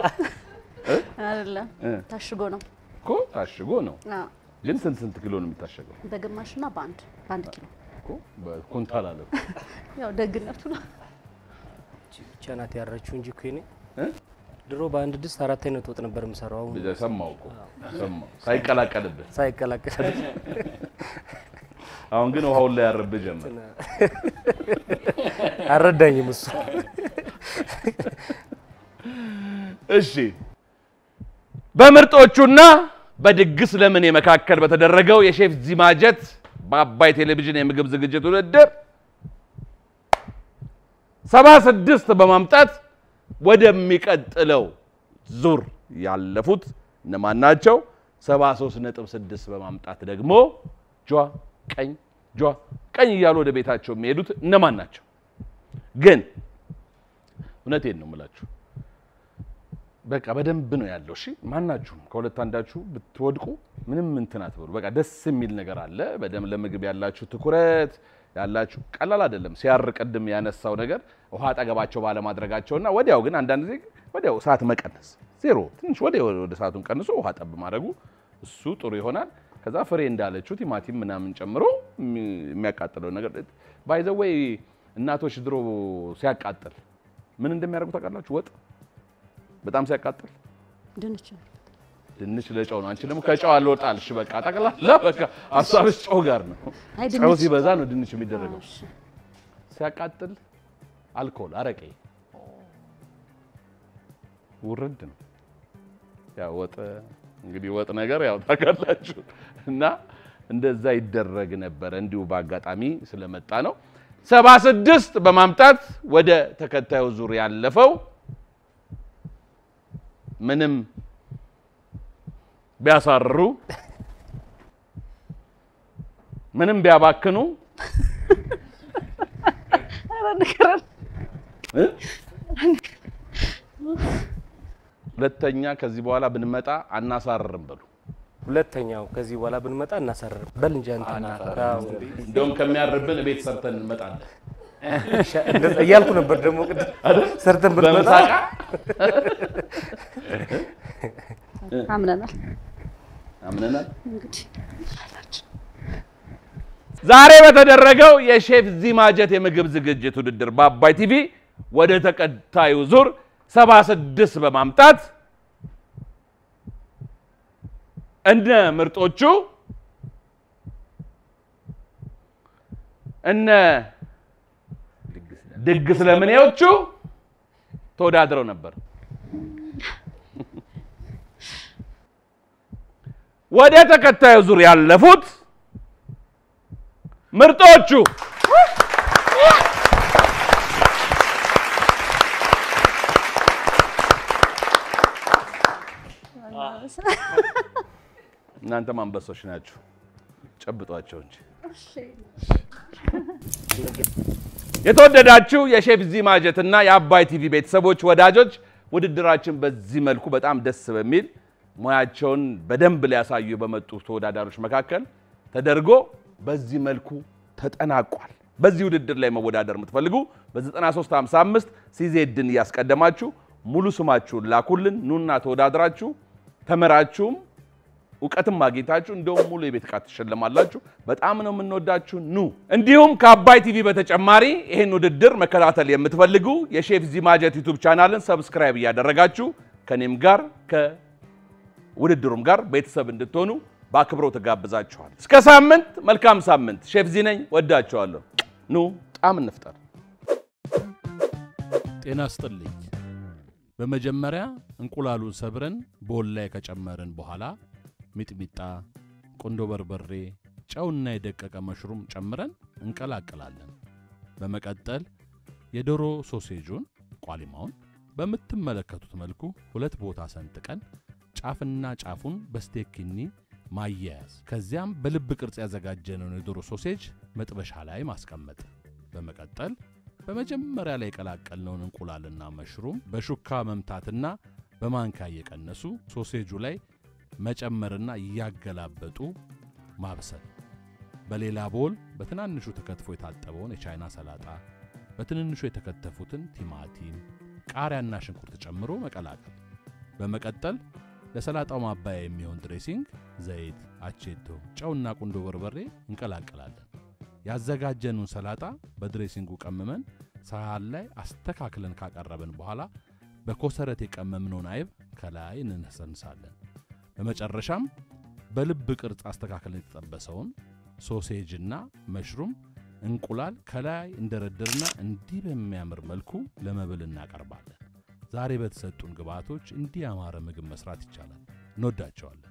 አይደለም ታሽጎ ነው እኮ ታሽጎ ነው ግን ስንት ኪሎ ነው የሚታሸገው በግማሽና በአንድ ኪሎ እኮ በኩንታል አለ ያው ደግነቱ ነው ቻናት ያረችው እንጂ እኮ እኔ ድሮ በአንድ ድስት 4 አይነት ወጥ ነበር የምሰራው ሰማው እኮ ሰማው ሳይቀላቀልብህ አሁን ግን ውሃውን ላይ ያረብህ ጀመር አረዳኝም እሱ እሺ በምርጦቹና በድግስ ለምን የመካከል በተደረገው የሼፍ ዚማጀት በአባይ ቴሌቪዥን የምግብ ዝግጅት ውድድር 76 በማምጣት ወደሚቀጥለው ዙር ያለፉት እነማን ናቸው? 73.6 በማምጣት ደግሞ ጇ ቀኝ እያሉ ወደ ቤታቸው የሚሄዱት እነማን ናቸው? ግን እውነቴን ነው የምላችሁ በቃ በደንብ ነው ያለው። እሺ ማናችሁም ከሁለት አንዳችሁ ብትወድቁ ምንም እንትን አትበሉ። በቃ ደስ የሚል ነገር አለ። በደም ለምግብ ያላችሁ ትኩረት ያላችሁ ቀላል አይደለም። ሲያር ቀድም ያነሳው ነገር ውሃ አጠገባቸው ባለማድረጋቸውና ወዲያው ግን አንዳንድ ጊዜ ወዲያው ሰዓት መቀነስ ዜሮ ትንሽ ወዲያው ወደ ሰዓቱን ቀንሶ ውሃ ጠብ ማድረጉ እሱ ጥሩ ይሆናል። ከዛ ፍሬ እንዳለችው ቲማቲም ምናምን ጨምሮ የሚያቃጥለው ነገር ባይ ዘ ዌይ እናቶች ድሮ ሲያቃጥል ምን እንደሚያደርጉ ታውቃላችሁ? ወጥ በጣም ሲያቃጥል ድንች ለጨው ነው። አንቺ ደግሞ ከጨው አልወጣልሽ በቃ ጠቅላላ በቃ ሀሳብሽ ጨው ጋር ነው። ጨው ሲበዛ ነው ድንች የሚደረገው። ሲያቃጥል አልኮል አረቄ ውርድ ነው። ያው ወጥ እንግዲህ ወጥ ነገር ያው ታውቃላችሁ እና እንደዛ ይደረግ ነበር። እንዲሁ በአጋጣሚ ስለመጣ ነው 76 በማምጣት ወደ ተከታዩ ዙር ያለፈው ምንም ቢያሳርሩ ምንም ቢያባክኑ ሁለተኛ ከዚህ በኋላ ብንመጣ አናሳርርም በሉ። ሁለተኛው ከዚህ በኋላ ብንመጣ እናሳርርም በል እንጂ አንተ እንደውም ከሚያርብን ቤት ሰርተን እንመጣለን እያልኩ ነበር። ደግሞ ቅድም ሰርተን ብንመጣ አምነናል እንግዲህ ዛሬ በተደረገው የሼፍ ዚማጀት የምግብ ዝግጅት ውድድር በአባይ ቲቪ ወደ ተከታዩ ዙር 76 በማምጣት እነ ምርጦቹ እነ ድግስ ለምኔዎቹ ተወዳድረው ነበር። ወደ ተከታዩ ዙር ያለፉት ምርጦቹ እናንተ አንበሶች ናችሁ። ጨብጧቸው እንጂ የተወደዳችሁ የሼፍ ዚማጀትና የአባይ ቲቪ ቤተሰቦች ወዳጆች ውድድራችን በዚህ መልኩ በጣም ደስ በሚል ሙያቸውን በደንብ ሊያሳዩ በመጡ ተወዳዳሪዎች መካከል ተደርጎ በዚህ መልኩ ተጠናቋል። በዚህ ውድድር ላይ መወዳደር የምትፈልጉ በ9355 ሲዜድን ያስቀደማችሁ ሙሉ ስማችሁን ላኩልን። ኑና ተወዳድራችሁ ተመራችሁም ዕውቀትም ማግኝታችሁ እንደውም ሙሉ የቤት ዕቃ ትሸለማላችሁ። በጣም ነው የምንወዳችሁ። ኑ እንዲሁም ከአባይ ቲቪ በተጨማሪ ይሄን ውድድር መከታተል የምትፈልጉ የሼፍ ዚማጀት ዩቲዩብ ቻናልን ሰብስክራይብ እያደረጋችሁ ከኔም ጋር ከውድድሩም ጋር ቤተሰብ እንድትሆኑ በአክብሮት ተጋብዛችኋል። እስከ ሳምንት መልካም ሳምንት። ሼፍ ዚ ነኝ። ወዳችኋለሁ። ኑ ጣም እንፍጠር። ጤና ይስጥልኝ። በመጀመሪያ እንቁላሉን ሰብረን ቦል ላይ ከጨመርን በኋላ ሚጥሚጣ፣ ቁንዶ በርበሬ፣ ጨውና የደቀቀ መሽሩም ጨምረን እንቀላቅላለን። በመቀጠል የዶሮ ሶሴጁን ቋሊማውን በምትመለከቱት መልኩ ሁለት ቦታ ሰንጥቀን ጫፍና ጫፉን በስቴኪኒ ማያያዝ። ከዚያም በልብ ቅርጽ ያዘጋጀነውን የዶሮ ሶሴጅ መጥበሻ ላይ ማስቀመጥ። በመቀጠል በመጀመሪያ ላይ የቀላቀልነውን እንቁላልና መሽሩም በሹካ መምታትና በማንኪያ እየቀነሱ ሶሴጁ ላይ መጨመርና ያገላበጡ ማብሰል። በሌላ ቦል በትናንሹ ተከትፎ የታጠበውን የቻይና ሰላጣ፣ በትንንሹ የተከተፉትን ቲማቲም፣ ቃሪያና ሽንኩርት ጨምሮ መቀላቀል። በመቀጠል ለሰላጣው ማባያ የሚሆን ድሬሲንግ፣ ዘይት፣ አቼቶ፣ ጨውና ቁንዶ በርበሬ እንቀላቀላለን። ያዘጋጀነውን ሰላጣ በድሬሲንጉ ቀመመን ሳህን ላይ አስተካክለን ካቀረብን በኋላ በኮሰረት የቀመምነውን አይብ ከላይ እንነሰንሳለን። በመጨረሻም በልብ ቅርጽ አስተካክለን የተጠበሰውን ሶሴጅና መሽሩም እንቁላል ከላይ እንደረደርና እንዲህ በሚያምር መልኩ ለመብል እናቀርባለን። ዛሬ በተሰጡን ግብአቶች እንዲህ ያማረ ምግብ መስራት ይቻላል። እንወዳቸዋለን።